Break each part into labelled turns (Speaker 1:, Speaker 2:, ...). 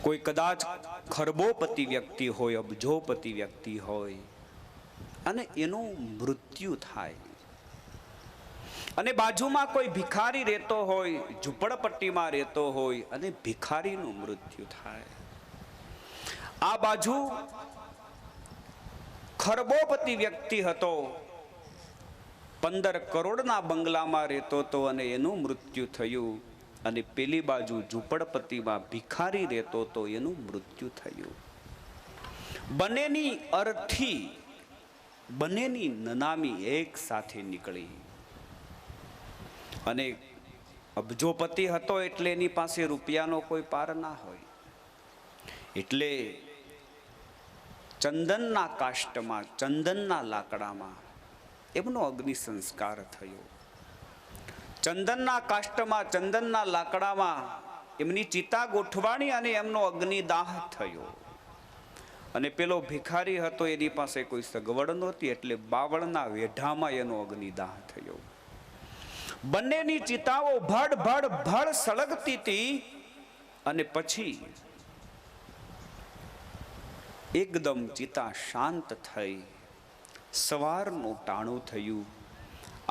Speaker 1: કોઈ કદાચ ખરબોપતિ વ્યક્તિ હોય, અબજોપતિ વ્યક્તિ હોય અને એનું મૃત્યુ થાય, અને બાજુમાં કોઈ ભિખારી રહેતો હોય, ઝૂંપડપટ્ટીમાં રહેતો હોય અને ભિખારીનું મૃત્યુ થાય. આ બાજુ ખરબોપતિ વ્યક્તિ હતો, 15 કરોડના બંગલામાં રહેતો હતો અને એનું મૃત્યુ થયું, અને પેલી બાજુ ઝૂંપડપટ્ટીમાં ભિખારી રહેતો હતો, એનું મૃત્યુ થયું. બંનેની અર્થી, બંનેની નનામી એક સાથે નીકળી. અને અબજોપતિ હતો એટલે એની પાસે રૂપિયાનો કોઈ પાર ના હોય, એટલે ચંદનના કાષ્ટમાં, ચંદનના લાકડામાં એમનો અગ્નિ સંસ્કાર થયો. ચંદનના કાષ્ટમાં, ચંદનના લાકડામાં એમની ચિતા ગોઠવાણી અને એમનો અગ્નિદાહ થયો. અને પેલો ભિખારી હતો, એની પાસે કોઈ સગવડ નહોતી, એટલે બાવળના વેઢામાં એનો અગ્નિદાહ થયો. બંનેની ચિતાઓ ભડ ભડ ભડ સળગતી હતી. અને પછી એકદમ ચિતા શાંત થઈ. સવારનું ટાણું થયું.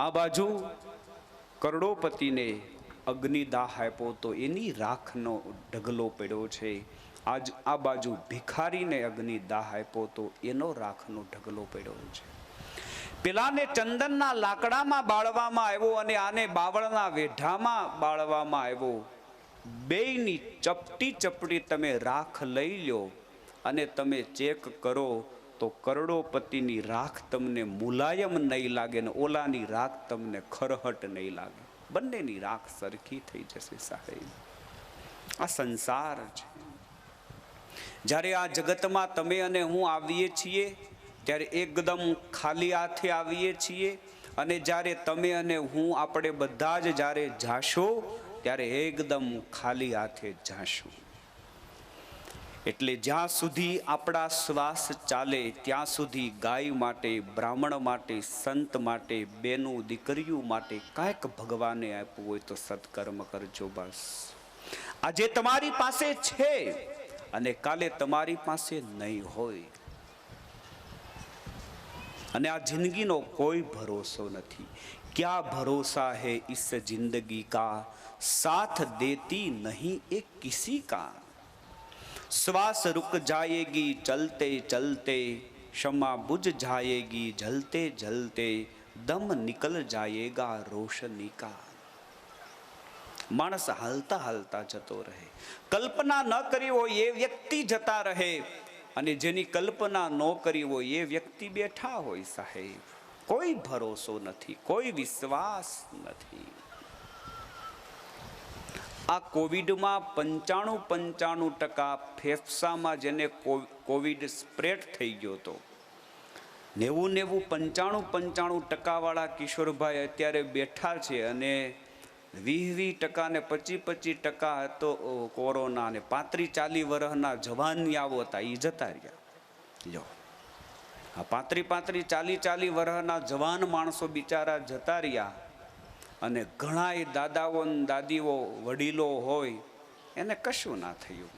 Speaker 1: આ બાજુ કરોડોપતિને અગ્નિદાહ આપ્યો તો એની રાખનો ઢગલો પડ્યો છે. આ બાજુ ભિખારીને અગ્નિદાહ આપ્યો તો એનો રાખનો ઢગલો પડ્યો છે. પેલાને ચંદનના લાકડામાં બાળવામાં આવ્યો અને આને બાવળના વેઢામાં બાળવામાં આવ્યો. બેયની ચપટી ચપટી તમે રાખ લઈ લો અને તમે ચેક કરો તો કરોડોપતિની રાખ તમને મુલાયમ નહીં લાગે ને ઓલાની રાખ તમને ખરહટ નહીં લાગે. બંનેની રાખ સરખી થઈ જશે સાહેબ. આ સંસાર છે. જ્યારે આ જગતમાં તમે અને હું આવીએ છીએ ત્યારે એકદમ ખાલી હાથે આવીએ છીએ, અને જ્યારે તમે અને હું આપણે બધા જ જ્યારે જાશો ત્યારે એકદમ ખાલી હાથે જાશું. એટલે જ્યાં સુધી આપણા શ્વાસ ચાલે ત્યાં સુધી ગાય માટે, બ્રાહ્મણ માટે, સંત માટે, બેનું દીકરીઓ માટે કાંઈક ભગવાને આપ્યું હોય તો સત્કર્મ કરજો. બસ આજે તમારી પાસે છે અને કાલે તમારી પાસે નહીં હોય. અને આ જિંદગીનો કોઈ ભરોસો નથી. ક્યા ભરોસા હૈ ઇસ જિંદગી કા, સાથ દેતી નહીં એ કિસી કા. श्वास रुक जाएगी चलते चलते, क्षमा बुझ जाएगी जलते जलते, दम निकल जाएगा रोशनी का. માણસ હાલતા હાલતા જતો રહે. કલ્પના ન કરી હોય એ વ્યક્તિ જતા રહે, અને જેની કલ્પના ન કરી હોય એ વ્યક્તિ બેઠા હોય સાહેબ. કોઈ ભરોસો નથી, કોઈ વિશ્વાસ નથી. આ કોવિડમાં 95% ફેફસામાં જેને કોવિડ સ્પ્રેડ થઈ ગયો હતો, 95% વાળા કિશોરભાઈ અત્યારે બેઠા છે, અને 20% ને 25% હતો કોરોના, ને 35-40 વર્ષના જવાનિયાઓ હતા એ જતા રહ્યા. જો આ 35-40 વર્ષના જવાન માણસો બિચારા જતા રહ્યા, અને ઘણા દાદાઓ દાદીઓ વડીલો હોય એને કશું ના થયું.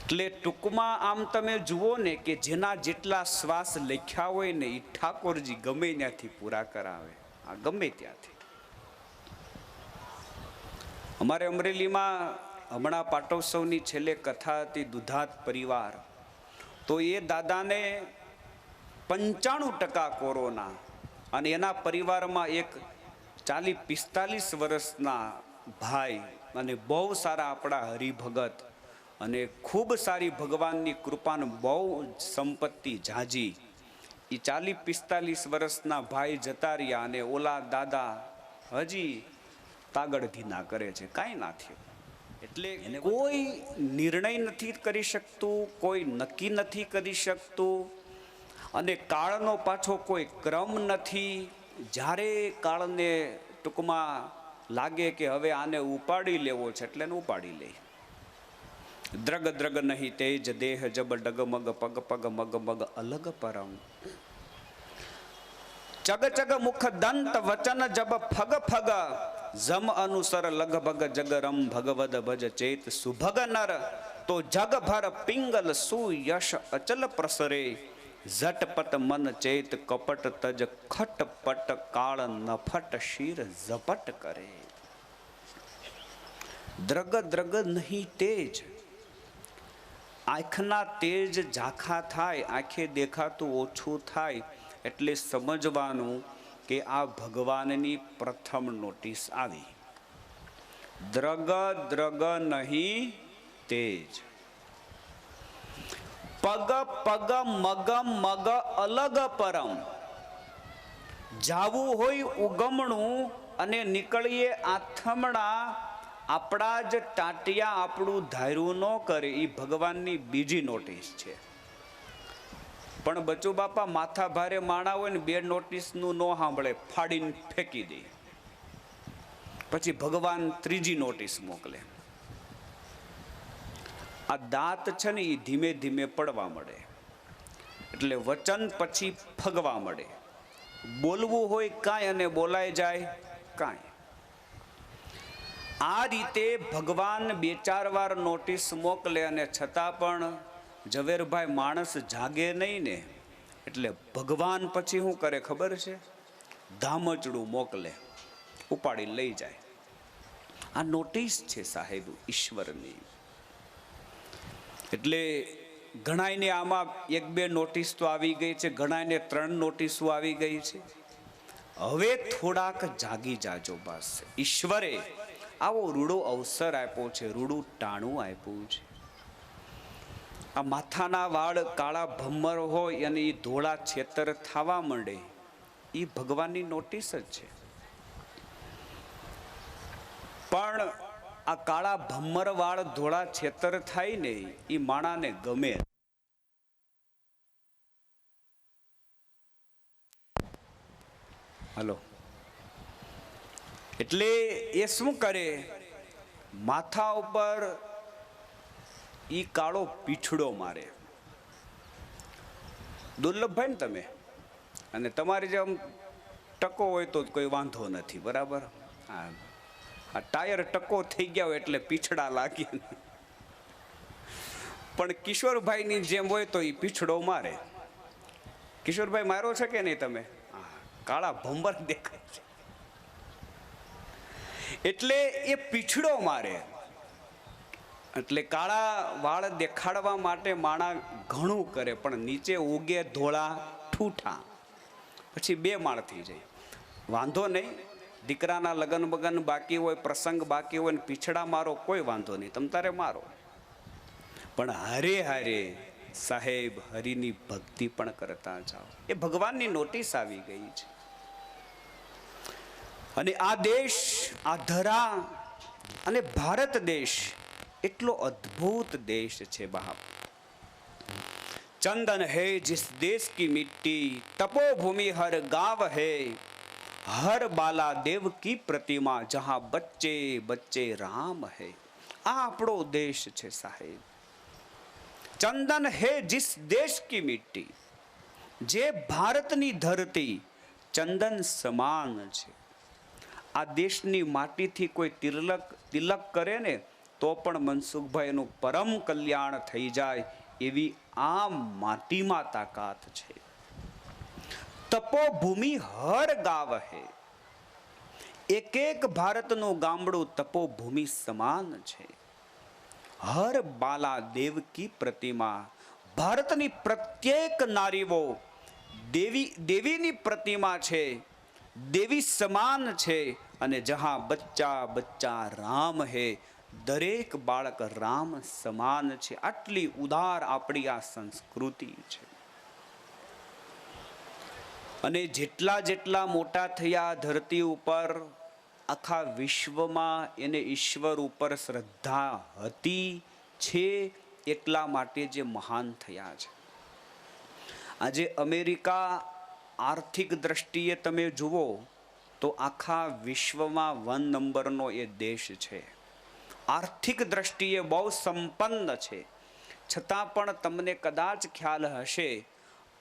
Speaker 1: એટલે ટૂંકમાં આમ તમે જુઓ ને કે જેના જેટલા શ્વાસ લખ્યા હોય ને એ ઠાકોરજી ગમે ત્યાંથી પૂરા કરાવે. આ ગમે ત્યાંથી. અમારે અમરેલીમાં હમણાં પાટોત્સવની છેલ્લે કથા હતી, દુધાત પરિવાર. તો એ દાદાને 95% કોરોના, અને એના પરિવારમાં એક 40-45 વર્ષના ભાઈ, અને બહુ સારા આપણા હરિભગત, અને ખૂબ સારી ભગવાનની કૃપાને બહુ સંપત્તિ ઝાજી. એ 40-45 વર્ષના ભાઈ જતા રહ્યા, અને ઓલા દાદા હજી તાગડ ધીના કરે છે, કાંઈ ના થયું. એટલે કોઈ નિર્ણય નથી કરી શકતું, કોઈ નક્કી નથી કરી શકતું, અને કાળનો પાછો કોઈ ક્રમ નથી. જ્યારે કાળને ટૂંકમાં લાગે કે હવે આને ઉપાડી લેવો છે એટલે એને ઉપાડી લે. દ્રગ દ્રગ નહીં તેજ દેહ જબ ડગમગ પગ પગ મગ મગ અલગ પરમ, ચગ ચગ મુખ દંત વચન જબ ફગ ફગ, જમ અનુસર લગભગ જગરમ ભગવદ ભજ ચેત સુભગ નર, તો જગભર પિંગલ સુયશ અચલ પ્રસરે, ઝટપટ મન ચેત કપટ તજ ખટપટ કાળ નફટ શિર ઝપટ કરે. દ્રગ દ્રગ નહીં તેજ, આંખના તેજ ઝાંખા થાય, આંખે દેખાતું ઓછું થાય, એટલે સમજવાનું કે આ ભગવાનની પ્રથમ નોટિસ આવી. દ્રગ દ્રગ નહીં તેજ. પગ પગ મગ મગ અલગ પરમ, જાવું હોય ઉગમણું અને નીકળીએ આથમણા, આપણા જ ટાટિયા આપણું ધાર્યું ન કરે, એ ભગવાનની બીજી નોટિસ છે. પણ બચુ બાપા માથા ભારે માણા હોય ને બે નોટિસનું ન સાંભળે, ફાડીને ફેંકી દે. પછી ભગવાન ત્રીજી નોટિસ મોકલે. આ દાંત છે ને એ ધીમે ધીમે પડવા મળે, એટલે વચન પછી ફગવા મળે. બોલવું હોય કાંઈ અને બોલાય જાય કાંઈ. આ રીતે ભગવાન બે ચાર વાર નોટિસ મોકલે અને છતાં પણ ઝવેરભાઈ માણસ જાગે નહીં ને, એટલે ભગવાન પછી શું કરે ખબર છે? ધામચડું મોકલે, ઉપાડી લઈ જાય. આ નોટિસ છે સાહેબ ઈશ્વરની. એટલે ઘણાયને આમાં એક બે નોટિસ તો આવી ગઈ છે, ઘણાયને 3 નોટિસો આવી ગઈ છે. હવે થોડાક જાગી જાજો બસ. ઈશ્વરે આવો રૂડો અવસર આપ્યો છે, રૂડું ટાણું આપ્યું છે. આ માથાના વાળ કાળા ભમ્મર હોય અને એ ધોળા છેતર થવા માંડે, એ ભગવાનની નોટિસ જ છે. પણ આ કાળા ભમ્મર વાળ ધોળા છેતર થાય ને, એ માણાને ગમે. હલો, એટલે એ શું કરે? માથા ઉપર ઈ કાળો પીછડો મારે. દુર્લભભાઈ ને તમે, અને તમારી જેમ ટકો હોય તો કોઈ વાંધો નથી, બરાબર? હા, આ ટાયર ટકો થઈ ગયા હોય એટલે પીછડા લાગે. પણ કિશોરભાઈની જેમ હોય તો એ પીછડો મારે. કિશોરભાઈ મારો છે કે નહીં તમે? કાળા ભંબર દેખાય છે એટલે એ પીછડો મારે. એટલે કાળા વાળ દેખાડવા માટે માણા ઘણું કરે, પણ નીચે ઉગે ધોળા ઠૂઠા, પછી 2 માળ થઈ જાય. વાંધો નહીં, દીકરાના લગ્ન બગન બાકી હોય, પ્રસંગ બાકી હોય ને પીછડા મારો, કોઈ વાંધો નહીં, તમ તારે મારો. પણ હારે હારે સાહેબ હરિની ભક્તિ પણ કરતા જાઓ. એ ભગવાનની નોટિસ આવી ગઈ છે. અને આ દેશ, આ ધરા અને ભારત દેશ એટલો અદ્ભુત દેશ છે બાપ. चंदन है जिस देश की मिट्टी, तपोभूमि हर गांव है, हर बाला देव की प्रतिमा, जहां बच्चे बच्चे राम है. આ આપણો દેશ છે સાહેબ. ચંદન હે जिस देश की मिट्टी, જે ભારતની ધરતી ચંદન સમાન છે. આ દેશની માટીથી કોઈ તિલક કરે ને તો પણ મનસુખભાઈ એનું પરમ કલ્યાણ થઈ જાય, એવી આ માટીમાં તાકાત છે. તપોભૂમિ હર ગાવ હે, એક એક ભારતનું ગામડું તપોભૂમિ સમાન છે. હર બાલા દેવ કી પ્રતિમા, ભારતની પ્રત્યેક નારીઓ દેવીની પ્રતિમા છે, દેવી સમાન છે. અને જહાં બચ્ચા બચ્ચા રામ હે, દરેક બાળક રામ સમાન છે. આટલી ઉદાર આપણી આ સંસ્કૃતિ છે. અને જેટલા જેટલા મોટા થયા ધરતી ઉપર, આખા વિશ્વમાં એને ઈશ્વર ઉપર શ્રદ્ધા હતી છે, એટલા માટે જે મહાન થયા છે. આજે અમેરિકા આર્થિક દ્રષ્ટિએ તમે જુઓ તો આખા વિશ્વમાં 1 નંબરનો એ દેશ છે. આર્થિક દ્રષ્ટિએ બહુ સંપન્ન છે. છતાં પણ તમને કદાચ ખ્યાલ હશે,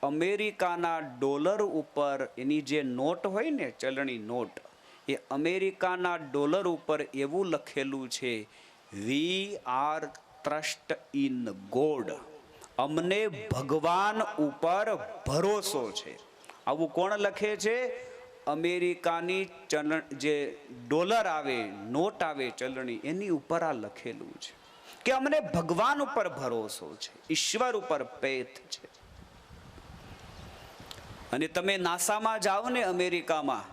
Speaker 1: અમેરિકાના ડોલર ઉપર એની જે નોટ હોય ને, ચલણી નોટ, એ અમેરિકાના ડોલર ઉપર એવું લખેલું છે, we are trust in God, અમને ભગવાન ઉપર ભરોસો છે. આવું કોણ લખે છે? અમેરિકાની જે ડોલર આવે, નોટ આવે ચલણી, એની ઉપર આ લખેલું છે કે અમને ભગવાન ઉપર ભરોસો છે, ઈશ્વર ઉપર પેથ છે. અને તમે નાસામાં જાઓ ને અમેરિકામાં,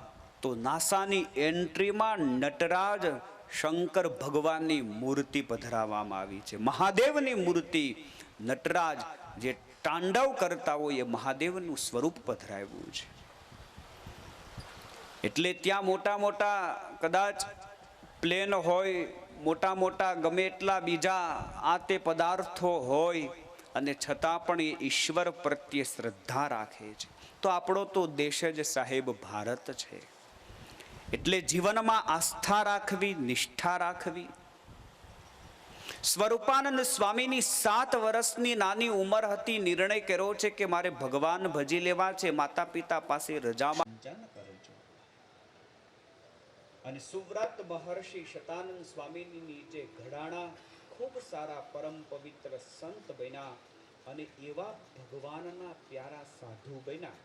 Speaker 1: તો નાસાની એન્ટ્રીમાં નટરાજ શંકર ભગવાનની મૂર્તિ પધરાવવામાં આવી છે. મહાદેવની મૂર્તિ, નટરાજ જે તાંડવ કરતા હોય એ મહાદેવનું સ્વરૂપ પધરાવ્યું છે. એટલે ત્યાં મોટા મોટા કદાચ પ્લેન હોય, મોટા મોટા ગમે એટલા બીજા આ તે પદાર્થો હોય, અને છતાં પણ એ ઈશ્વર પ્રત્યે શ્રદ્ધા રાખે છે. તો આપણો તો દેશ જ સાહેબ ભારત છે. એટલે જીવનમાં આસ્થા રાખવી, નિષ્ઠા રાખવી. સ્વરૂપાનંદ સ્વામીની 7 વર્ષની નાની ઉંમર હતી. નિર્ણય કર્યો છે કે મારે ભગવાન ભજી લેવા છે. માતા પિતા પાસે રજામાં કરજો. અને સુવ્રત મહર્ષિ શતાનંદ સ્વામીની નીચે ઘડાણા ખૂબ સારા પરમ પવિત્ર સંત બન્યા, અને એવા ભગવાનના પ્યારા સાધુ બન્યા.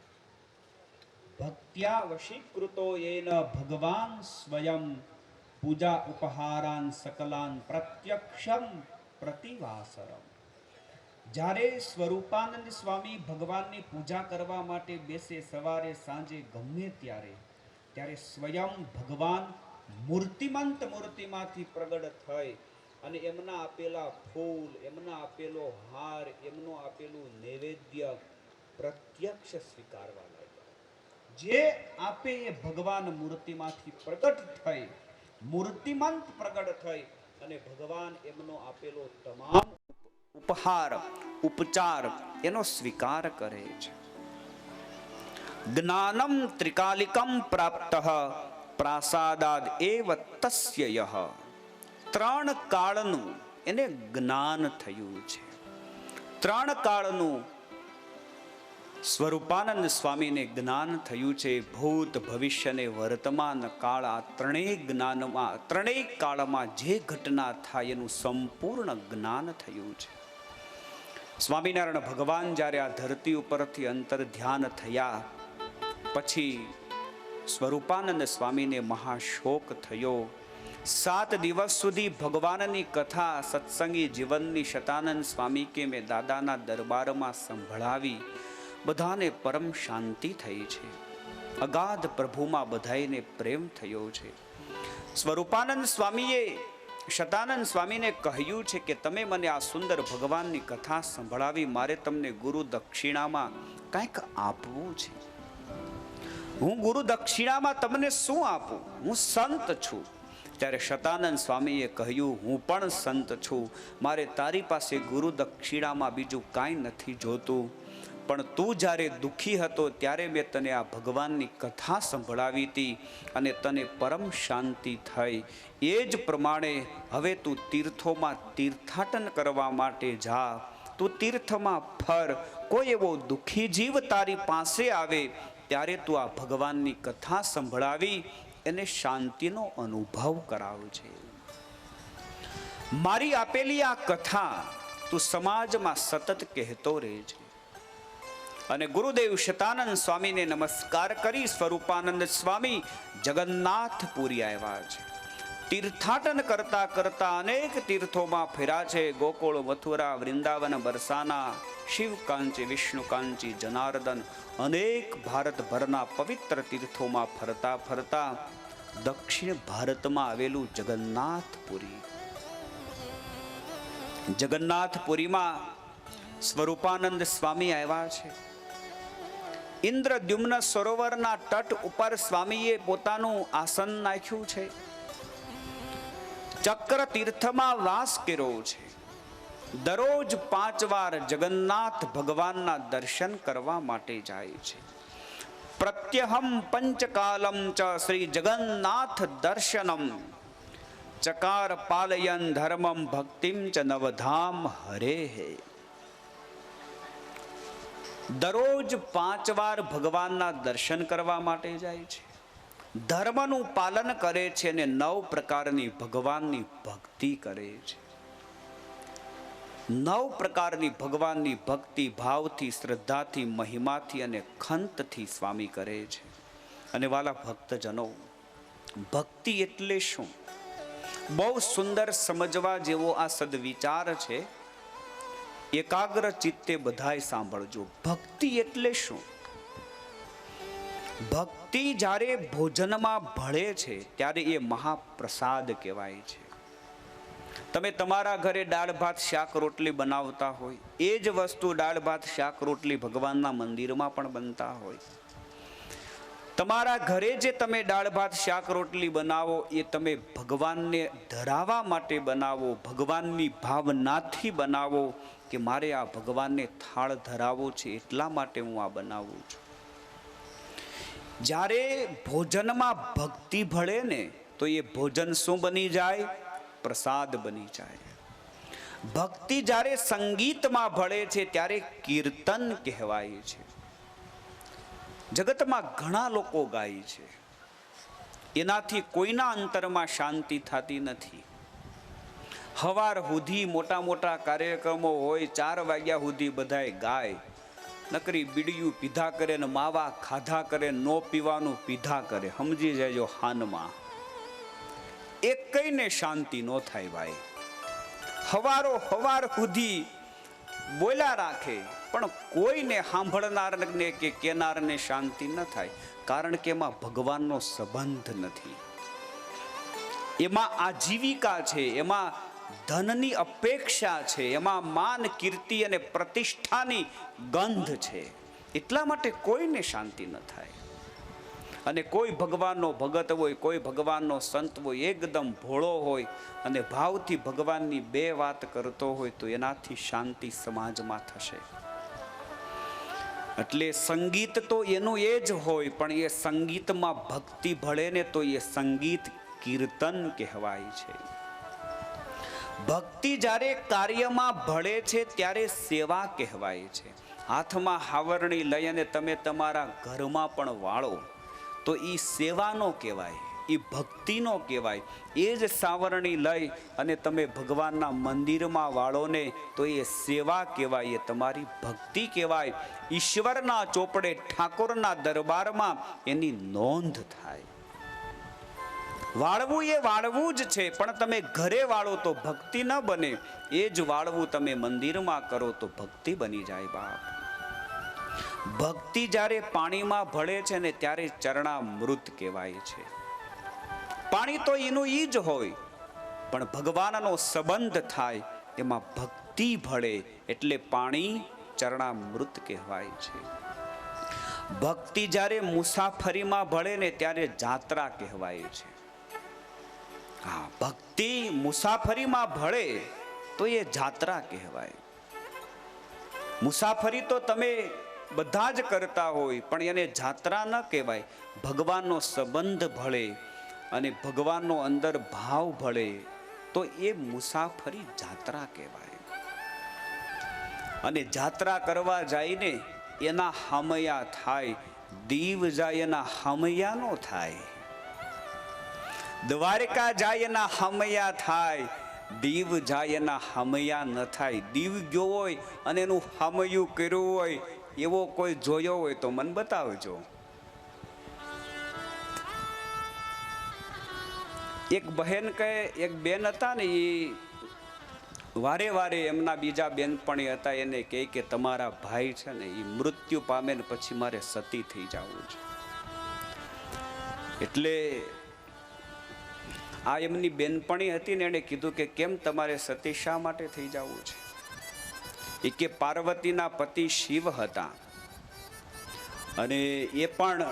Speaker 1: ભક્ત્યા વશીકૃતો યેન ભગવાન સ્વયં પૂજા ઉપહારાન સકલાન પ્રત્યક્ષમ પ્રતિવાસરમ. જ્યારે સ્વરૂપાનંદ સ્વામી ભગવાનની પૂજા કરવા માટે બેસે, સવારે સાંજે ગમે ત્યારે સ્વયં ભગવાન મૂર્તિમાંથી પ્રગટ થઈ અને એમના આપેલા ફૂલ, એમના આપેલો હાર, એમનું આપેલું નૈવેદ્ય પ્રત્યક્ષ સ્વીકારવા લાગ્યા. જે આપે એ ભગવાન મૂર્તિમાંથી પ્રગટ થઈ, મૂર્તિમંત પ્રગટ થઈ, અને ભગવાન એમનો આપેલો તમામ ઉપહાર, ઉપચાર એનો સ્વીકાર કરે છે. જ્ઞાનમ ત્રિકાલિકમ પ્રાપ્ત પ્રાસાદાદ એવ તસ્ય યહ. 3 કાળનું એને જ્ઞાન થયું છે. 3 કાળનું સ્વરૂપાનંદ સ્વામીને જ્ઞાન થયું છે. ભૂત, ભવિષ્ય ને વર્તમાન કાળ, આ 3 જ્ઞાનમાં, 3 કાળમાં જે ઘટના થાય એનું સંપૂર્ણ જ્ઞાન થયું છે. સ્વામિનારાયણ ભગવાન જ્યારે આ ધરતી ઉપરથી અંતર ધ્યાન થયા પછી સ્વરૂપાનંદ સ્વામીને મહાશોક થયો. 7 દિવસ સુધી ભગવાનની કથા, સત્સંગી જીવનની શતાનંદ સ્વામી કે મેં દાદાના દરબારમાં સંભળાવી. બધાને પરમ શાંતિ થઈ છે. અગાધ પ્રભુમાં બધાઈને પ્રેમ થયો છે. સ્વરૂપાનંદ સ્વામીએ શતાનંદ સ્વામીને કહ્યું છે કે તમે મને આ સુંદર ભગવાનની કથા સંભળાવી, મારે તમને ગુરુ દક્ષિણામાં કંઈક આપવું છે. હું ગુરુ દક્ષિણામાં તમને શું આપું? હું સંત છું. ત્યારે શતાનંદ સ્વામીએ કહ્યું, હું પણ સંત છું. મારે તારી પાસે ગુરુ દક્ષિણામાં બીજું કાંઈ નથી જોતું. પણ તું જ્યારે દુઃખી હતો ત્યારે મેં તને આ ભગવાનની કથા સંભળાવી હતી અને તને પરમ શાંતિ થઈ. એ જ પ્રમાણે હવે તું તીર્થોમાં તીર્થાટન કરવા માટે જા. તું તીર્થમાં ફર. કોઈ એવો દુઃખી જીવ તારી પાસે આવે ત્યારે તું આ ભગવાનની કથા સંભળાવી એને શાંતિનો અનુભવ કરાવજે. મારી આપેલી આ કથા તું સમાજમાં સતત કહેતો રહેજે. અને ગુરુદેવ શતાનંદ સ્વામીને નમસ્કાર કરી સ્વરૂપાનંદ સ્વામી જગન્નાથપુરી આવ્યા છે. તીર્થાટન કરતા કરતા અનેક તીર્થોમાં ફેર્યા છે. ગોકુળ, મથુરા, વૃંદાવન, બરસાના, શિવકાંચી, વિષ્ણુકાંચી, જનાર્દન, અનેક ભારતભરના પવિત્ર તીર્થોમાં ફરતા ફરતા દક્ષિણ ભારતમાં આવેલું જગન્નાથપુરી, જગન્નાથપુરીમાં સ્વરૂપાનંદ સ્વામી આવ્યા છે. ઇન્દ્રદ્યુમ્ન સરોવરના તટ ઉપર સ્વામીએ પોતાનું આસન નાખ્યું છે. ચક્ર તીર્થમાં વાસ કર્યો છે. દરરોજ 5 વાર જગન્નાથ ભગવાનના દર્શન કરવા માટે જાય છે. પ્રત્યહમ પંચકાલમ ચ શ્રી જગન્નાથ દર્શનમ ચકાર પાલયન ધર્મમ ભક્તિમ ચ નવધામ હરે હે. દરરોજ 5 વાર ભગવાનના દર્શન કરવા માટે જાય છે. ધર્મનું પાલન કરે છે અને 9 પ્રકારની ભગવાનની ભક્તિ કરે છે. 9 પ્રકારની ભગવાનની ભક્તિ ભાવથી, શ્રદ્ધાથી, મહિમાથી અને ખંતથી સ્વામી કરે છે. અને વાલા ભક્તજનો, ભક્તિ એટલે શું? બહુ સુંદર સમજવા જેવો આ સદવિચાર છે. એકાગ્ર ચિત્તે બધાય સાંભળજો. ભક્તિ એટલે શું? ભક્તિ જ્યારે ભોજનમાં ભળે છે ત્યારે એ મહાપ્રસાદ કહેવાય છે. તમે તમારા ઘરે દાળ ભાત શાક રોટલી બનાવતા હોય, એ જ વસ્તુ દાળ ભાત શાક રોટલી ભગવાનના મંદિરમાં પણ બનતા હોય. તમારા ઘરે જે તમે દાળ ભાત શાક રોટલી બનાવો એ તમે ભગવાનને ધરાવવા માટે બનાવો, ભગવાનની ભાવનાથી બનાવો કે મારે આ ભગવાનને થાળ ધરાવો છે એટલા માટે હું આ બનાવું છું. જ્યારે ભોજનમાં ભક્તિ ભળે ને તો એ ભોજન શું બની જાય? પ્રસાદ બની જાય. ભક્તિ જ્યારે સંગીતમાં ભળે છે ત્યારે કીર્તન કહેવાય છે. જગતમાં ઘણા લોકો ગાય છે, એનાથી કોઈના અંતરમાં શાંતિ થતી નથી. હવાર સુધી મોટા મોટા કાર્યક્રમો હોય, 4 વાગ્યા સુધી બધાય ગાય, નકરી બીડીયું પીધા કરે ને માવા ખાધા કરે, નો પીવાનું પીધા કરે. સમજી જાય હાનમાં એકઈને શાંતિ નો થાય ભાઈ. હવારો હવાર સુધી બોલ્યા રાખે પણ કોઈને સાંભળનારને કે કેનારને શાંતિ ન થાય, કારણ કે એમાં ભગવાનનો સંબંધ નથી. એમાં આજીવિકા છે, એમાં ધનની અપેક્ષા છે, એમાં માન કીર્તિ અને પ્રતિષ્ઠાની ગંધ છે. એટલા માટે કોઈને શાંતિ ન થાય. અને કોઈ ભગવાનનો ભગત હોય, કોઈ ભગવાનનો સંત હોય, એકદમ ભોળો હોય અને ભાવથી ભગવાનની 2 વાત કરતો હોય તો એનાથી શાંતિ સમાજમાં થશે. એટલે સંગીત તો એનું એ જ હોય, પણ એ સંગીતમાં ભક્તિ ભળે ને તો એ સંગીત કીર્તન કહેવાય છે. ભક્તિ જ્યારે કાર્યમાં ભળે છે ત્યારે સેવા કહેવાય છે. હાથમાં હાવરણી લઈ અને તમે તમારા ઘરમાં પણ વાળો તો એ સેવાનો કહેવાય, એ ભક્તિનો કહેવાય. એ જ સાવરણી લઈ અને તમે ભગવાનના મંદિરમાં વાળો ને તો એ સેવા કહેવાય, એ તમારી ભક્તિ કહેવાય. ઈશ્વરના ચોપડે ઠાકોરના દરબારમાં એની નોંધ થાય. વાળવું એ વાળવું જ છે, પણ તમે ઘરે વાળો તો ભક્તિ ન બને. એ જ વાળવું તમે મંદિરમાં કરો તો ભક્તિ બની જાય બાપ. ભક્તિ જ્યારે પાણીમાં ભળે છે ને ત્યારે ચરણામૃત કહેવાય છે. પાણી તો એનું ઈ જ હોય, પણ ભગવાનનો સંબંધ થાય એમાં ભક્તિ ભળે એટલે પાણી ચરણામૃત કહેવાય છે. ભક્તિ જ્યારે મુસાફરીમાં ભળે ને ત્યારે જાત્રા કહેવાય છે. હા, ભક્તિ મુસાફરીમાં ભળે તો એ જાત્રા કહેવાય. મુસાફરી તો તમે બધા જ કરતા હોય પણ એને જાત્રા ન કહેવાય. ભગવાનનો સંબંધ ભળે અને ભગવાનનો અંદર ભાવ ભળે તો એ મુસાફરી જાત્રા કહેવાય. અને જાત્રા કરવા જઈને એના હામયા થાય, દીવ જાય એના હામયા નો થાય. દ્વારકા જાય એના હામયા થાય, દીવ જાય એના હામયા ન થાય. દીવ ગયો હોય અને એનું હામયું કર્યું હોય એવો કોઈ જોયો હોય તો મને બતાવજો. એક બહેન કહે, એક બેન હતા ને એ વારે વારે એમના બીજા બેનપણી હતા એને કહે કે તમારા ભાઈ છે ને એ મૃત્યુ પામે ને પછી મારે સતી થઈ જવું છે. એટલે આ એમની બેનપણી હતી ને એને કીધું કે કેમ તમારે સતી શા માટે થઈ જવું છે? એ કે પાર્વતીના પતિ શિવ હતા અને એ પણ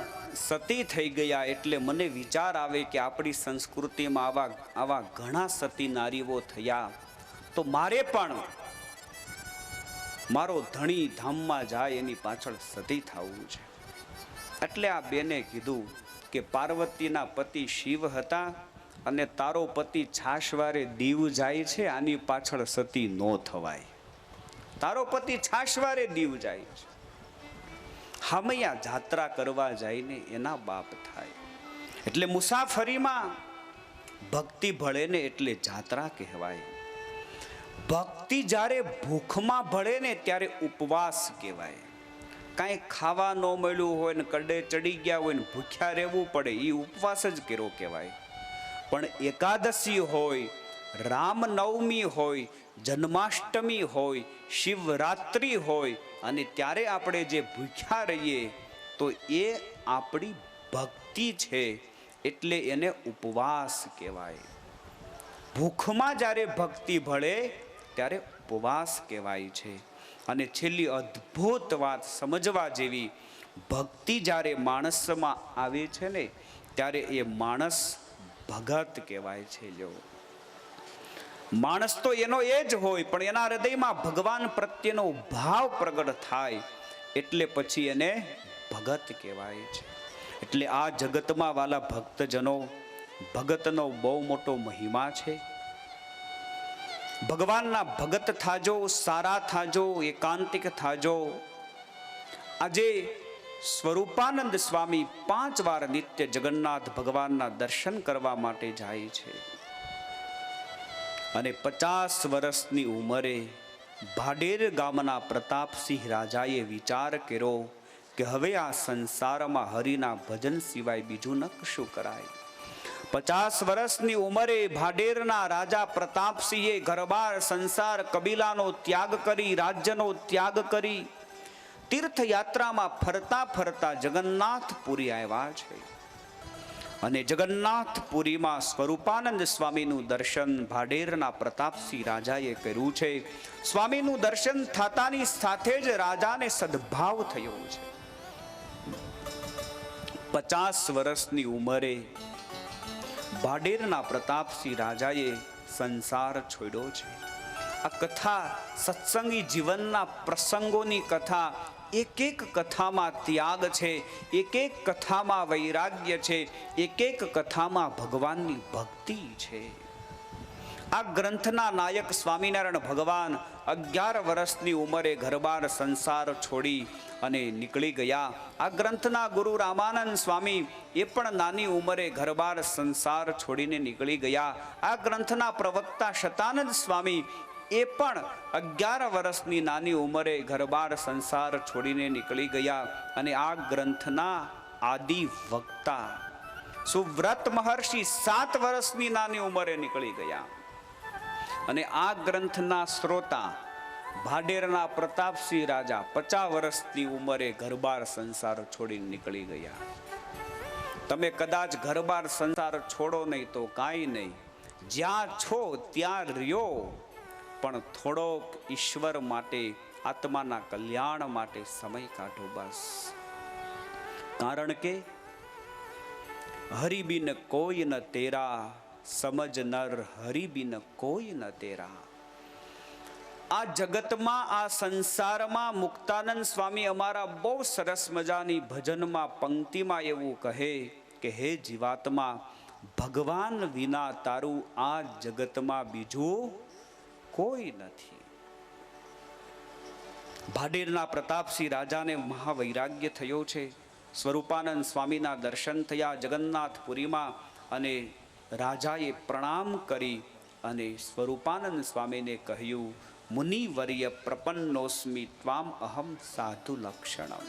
Speaker 1: સતી થઈ ગયા, એટલે મને વિચાર આવે કે આપણી સંસ્કૃતિમાં આવા ઘણા સતી નારીઓ થયા, તો મારે પણ મારો ધણી ધામમાં જાય એની પાછળ સતી થવું છે. એટલે આ બેને કીધું કે પાર્વતીના પતિ શિવ હતા અને તારો પતિ છાશવારે દીવ જાય છે, આની પાછળ સતી નો થવાય. તારો પતિ છાશવારે દીવ જાય છે, હામૈયા જાત્રા કરવા જાય ને એના બાપ થાય. એટલે મુસાફરીમાં ભક્તિ ભળે ને એટલે જાત્રા કહેવાય. ભક્તિ ભક્તિ જ્યારે ભૂખમાં ભળે ને ત્યારે ઉપવાસ કહેવાય. કાંઈ ખાવા ન મળ્યું હોય ને કડે ચડી ગયા હોય ને ભૂખ્યા રહેવું પડે, એ ઉપવાસ જ કર્યો કહેવાય. પણ એકાદશી હોય, રામનવમી હોય, જન્માષ્ટમી હોય, શિવરાત્રિ હોય અને ત્યારે આપણે જે ભૂખ્યા રહીએ તો એ આપણી ભક્તિ છે, એટલે એને ઉપવાસ કહેવાય. ભૂખમાં જ્યારે ભક્તિ ભળે ત્યારે ઉપવાસ કહેવાય છે. અને છેલ્લી અદ્ભુત વાત સમજવા જેવી, ભક્તિ જ્યારે માણસમાં આવે છે ને ત્યારે એ માણસ ભગત કહેવાય છે. જો માણસ તો એનો એ જ હોય, પણ એના હૃદયમાં ભગવાન પ્રત્યેનો ભાવ પ્રગટ થાય એટલે પછી એને ભગત કહેવાય છે. એટલે આ જગતમાં વાલા ભક્તજનો, ભગતનો બહુ મોટો મહિમા છે. ભગવાનના ભગત થાજો, સારા થાજો, એકાંતિક થાજો. આજે સ્વરૂપાનંદ સ્વામી 5 વાર નિત્ય જગન્નાથ ભગવાનના દર્શન કરવા માટે જાય છે. અને 50 વર્ષની ઉંમરે ભાડેર ગામના પ્રતાપસિંહ રાજાએ વિચાર કર્યો કે હવે આ સંસારમાં હરિના ભજન સિવાય બીજું ન કશું કરાય. 50 વર્ષની ઉંમરે ભાડેરના રાજા પ્રતાપસિંહે ઘરબાર સંસાર કબીલાનો ત્યાગ કરી, રાજ્યનો ત્યાગ કરી, તીર્થયાત્રામાં ફરતા ફરતા જગન્નાથપુરી આવ્યા છે. અને જગન્નાથપુરીમાં સ્વરૂપાનંદ સ્વામીનું દર્શન ભાડેરના પ્રતાપસિંહ રાજાએ કર્યું છે. સ્વામીનું દર્શન થતાની સાથે જ રાજાને સદભાવ થયો છે. 50 વર્ષની ઉંમરે ભાડેરના પ્રતાપસિંહ રાજાએ સંસાર છોડ્યો છે. આ કથા સત્સંગી જીવનના પ્રસંગોની કથા. એક એક કથામાં ત્યાગ છે, એક એક કથામાં વૈરાગ્ય છે, એક એક કથામાં ભગવાનની ભક્તિ છે. આ ગ્રંથના નાયક સ્વામિનારાયણ ભગવાન 11 વર્ષની ઉંમરે ઘરબાર સંસાર છોડી અને નીકળી ગયા. આ ગ્રંથના ગુરુ રામાનંદ સ્વામી એ પણ નાની ઉંમરે ઘરબાર સંસાર છોડીને નીકળી ગયા. આ ગ્રંથના પ્રવક્તા શતાનંદ સ્વામી એ પણ 11 વર્ષની નાની ઉંમરે ઘરબાર સંસાર છોડીને નીકળી ગયા. અને આ ગ્રંથના આદિ વક્તા સુવ્રત મહર્ષિ 7 વર્ષની નાની ઉંમરે નીકળી ગયા. અને આ ગ્રંથના શ્રોતા ભાડેરના પ્રતાપસિંહ રાજા 50 વર્ષની ઉંમરે ઘરબાર સંસાર છોડીને નીકળી ગયા. તમે કદાચ ઘરબાર સંસાર છોડો નહીં તો કાંઈ નહીં, જ્યાં છો ત્યાં રહ્યો, પણ થોડોક ઈશ્વર માટે, આત્માના કલ્યાણ માટે સમય કાઢો બસ. કારણ કે હરિ બિન કોઈ ન તેરા, સમજ નર હરિ બિન કોઈ ન તેરા. આ જગતમાં, આ સંસારમાં મુક્તાનંદ સ્વામી અમારા બહુ સરસ મજાની ભજનમાં પંક્તિમાં એવું કહે કે હે જીવાત્મા, ભગવાન વિના તારું આ જગતમાં બીજું કોઈ નથી. ભાડેરના પ્રતાપસિંહ રાજાને મહાવૈરાગ્ય થયો છે. સ્વરૂપાનંદ સ્વામીના દર્શન થયા જગન્નાથપુરીમાં અને રાજાએ પ્રણામ કરી અને સ્વરૂપાનંદ સ્વામીને કહ્યું, મુનિવર્ય પ્રપન્નોસ્મિ ત્વામ અહમ સાધુ લક્ષણમ.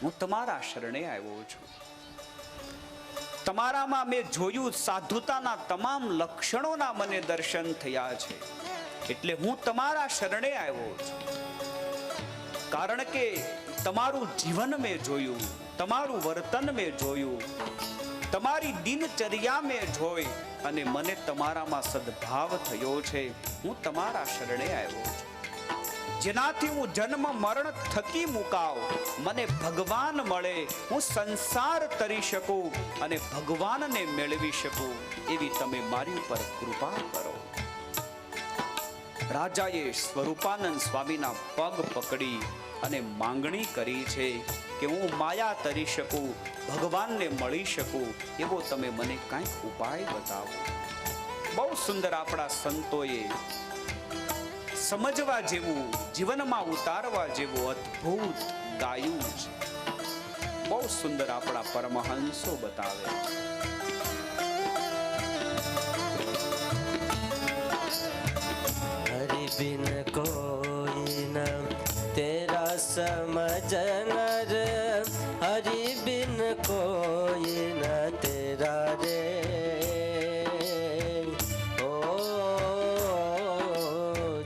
Speaker 1: હું તમારા શરણે આવ્યો છું. તમારામાં મેં જોયું સાધુતાના તમામ લક્ષણોના મને દર્શન થયા છે, એટલે હું તમારા શરણે આવ્યો છું. કારણ કે તમારું જીવન મેં જોયું, તમારું વર્તન મેં જોયું, તમારી દિનચર્યા મેં જોઈ અને મને તમારામાં સદભાવ થયો છે. હું તમારા શરણે આવ્યો છું. જેનાથી હું જન્મ મરણ થકી મુકાવ, મને ભગવાન મળે, હું સંસાર તરી શકું અને ભગવાનને મેળવી શકું, એવી તમે મારી ઉપર કૃપા કરો. રાજાએ સ્વરૂપાનંદ સ્વામીના પગ પકડી અને માંગણી કરી છે કે હું માયા તરી શકું, ભગવાનને મળી શકું, એવો તમે મને કાંઈક ઉપાય બતાવો. બહુ સુંદર આપણા સંતોએ સમજવા જેવું, જીવનમાં ઉતારવા જેવું અદ્ભુત ગાયું છે. બહુ સુંદર આપણા પરમહંસો બતાવે.
Speaker 2: હરિ बिन कोई न तेरा समझन रे, हरि बिन कोई न तेरा रे। ओ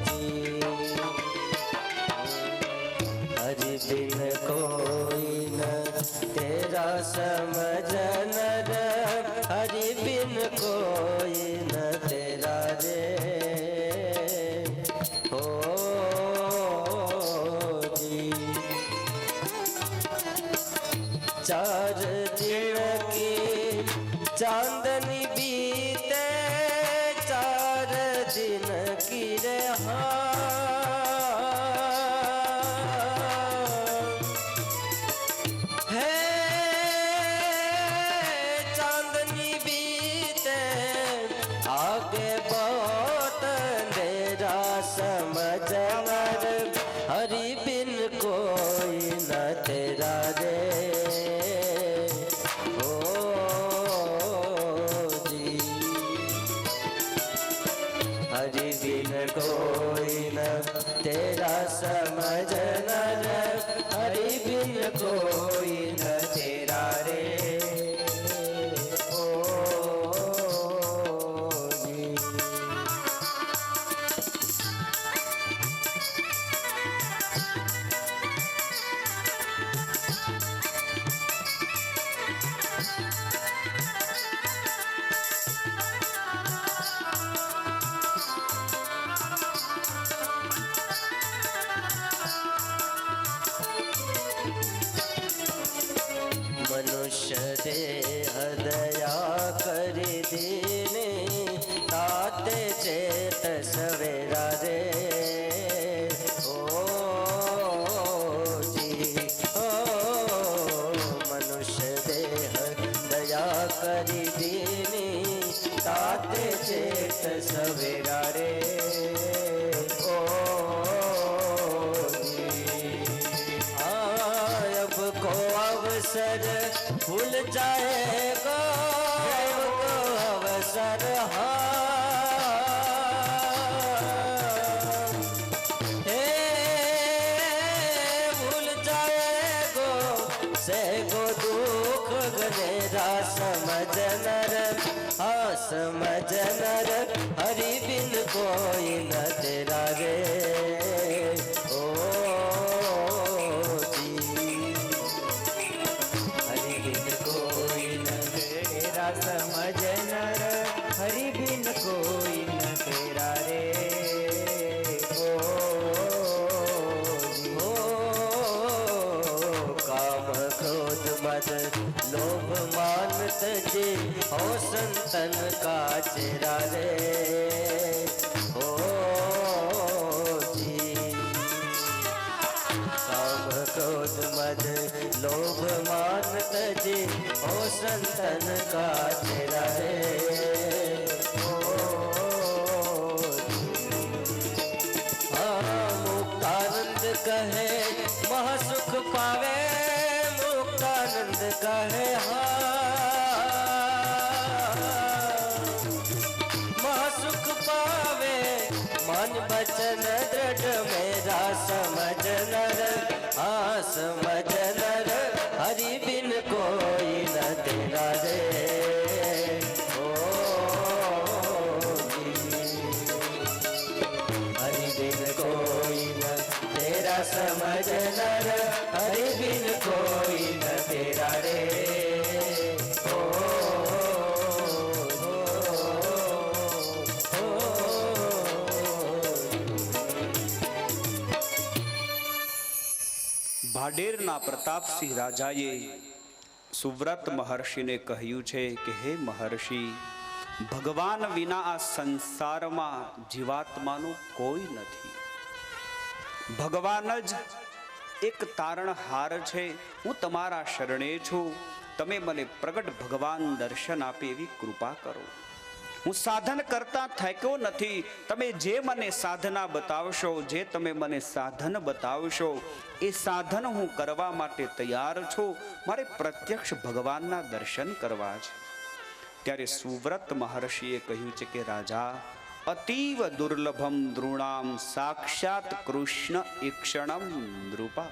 Speaker 2: जी हरि बिन कोई न तेरा समझन रे, हरि बिन कोई न तेरा रे। चार दिन की चांदनी बीते, चार दिन की रहा है। चांदनी बीते आगे बहुत अंधेरा, समझना रे हरि बिन कोई न तेरा रे। हरि बिन कोई न तेरा समझना रे, हरि बिन कोई न तेरा रे। ओ जी मनुष्य देह दया कर दीने, ताते चेत सवेरा रे। ओ जी ओ मनुष्य देह दया कर दीने, ताते चेत सवेरा रे। ओ को अवसर भूल जाएगा, को अवसर हे भूल जाएगो से गो दुख गनेरा। समझनर हाँ समझनर हरि बिन कोई न तेरा रे। समझन हरि बिन कोई न तेरा रे। ओ काम क्रोध मद लोभ मान तजे, हो संतन का चेरा रे। ओ जी काम क्रोध मद लोभ मान तजे, ओ संतन का तेरा रे। मुक्तानंद कहे महासुख पावे, मुक्तानंद कहे महासुख पावे। मन वचन दृढ़ मेरा समझनर हाँ समझनर हरि बिन कोई न तेरा रे। हरि बिन कोई न तेरा समझनर, हरि बिन कोई न तेरा रे।
Speaker 1: ભાડેરના પ્રતાપસિંહ રાજાએ સુવ્રત મહર્ષિને કહ્યું છે કે હે મહર્ષિ, ભગવાન વિના આ સંસારમાં જીવાત્માનું કોઈ નથી. ભગવાન જ એક તારણહાર છે. હું તમારા શરણે છું. તમે મને પ્રગટ ભગવાન દર્શન આપે એવી કૃપા કરો. હું સાધન કરતા થાક્યો નથી. તમે જે મને સાધના બતાવશો, જે તમે મને સાધન બતાવશો, એ સાધન હું કરવા માટે તૈયાર છું. મારે પ્રત્યક્ષ ભગવાનના દર્શન કરવા છે. ત્યારે સુવ્રત મહર્ષિએ કહ્યું છે કે રાજા, અતીવ દુર્લભમ નૃણામ સાક્ષાત કૃષ્ણ ઈક્ષણમ નૃપા.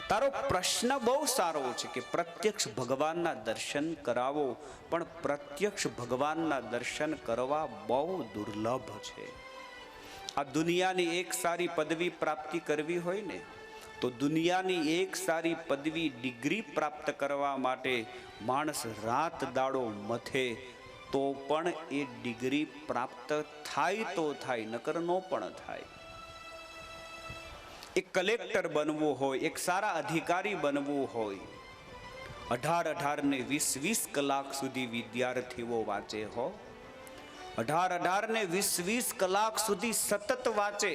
Speaker 1: તારો પ્રશ્ન બહુ સારો છે કે પ્રત્યક્ષ ભગવાનના દર્શન કરાવો, પણ પ્રત્યક્ષ ભગવાનના દર્શન કરવા બહુ દુર્લભ છે. આ દુનિયાની એક સારી પદવી પ્રાપ્તિ કરવી હોય ને, તો દુનિયાની એક સારી પદવી ડિગ્રી પ્રાપ્ત કરવા માટે માણસ રાત દાડો મથે તો પણ એ ડિગ્રી પ્રાપ્ત થાય તો થાય, નકર નો પણ થાય. એક કલેક્ટર બનવું હોય, એક સારા અધિકારી બનવું હોય, 18 ને 20 કલાક સુધી વિદ્યાર્થીઓ વાંચે હો. 18 ને 20 કલાક સુધી સતત વાંચે,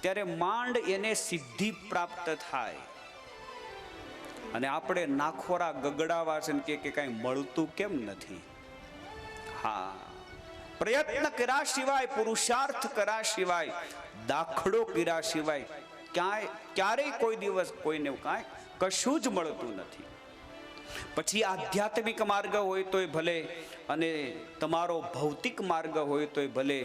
Speaker 1: ત્યારે માંડ એને સિદ્ધિ પ્રાપ્ત થાય. અને આપણે નાખોરા ગગડાવા છે કે કઈ મળતું કેમ નથી? હા, પ્રયત્ન કર્યા સિવાય, પુરુષાર્થ કર્યા સિવાય, દાખલો કર્યા સિવાય ક્યારેય કોઈ દિવસ કોઈને કશું જ મળતું નથી. પછી આધ્યાત્મિક માર્ગ હોય તોય ભલે, અને તમારો ભૌતિક માર્ગ હોય તોય ભલે,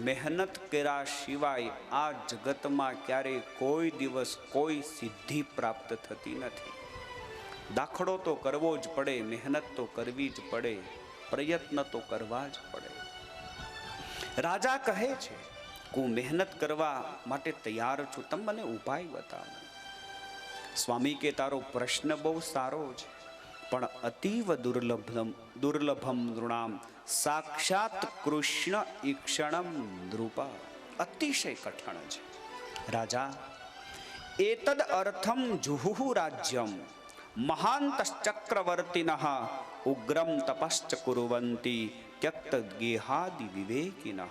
Speaker 1: મહેનત કર્યા સિવાય આ જગતમાં ક્યારેય કોઈ દિવસ કોઈ સિદ્ધિ પ્રાપ્ત થતી નથી. દાખલો તો કરવો જ પડે, મહેનત તો કરવી જ પડે, પ્રયત્ન તો કરવા જ પડે. રાજા કહે છે કે હું મહેનત કરવા માટે તૈયાર છું, તમે મને ઉપાય બતાવો. સ્વામી કે તારો પ્રશ્ન બહુ સારો છે, પણ અતીવ દુર્લભમ નૃણામ સાક્ષાત કૃષ્ણ ઈક્ષણમ નૃપા. અતિશય કઠણ છે. રાજા, એતદ અર્થમ જુહુ રાજ્યમ મહાંતશ્ચક્રવર્તિનઃ ઉગ્રમ તપશ્ચ કુર્વન્તિ ત્યક્ત ગેહાદિ વિવેકિનઃ.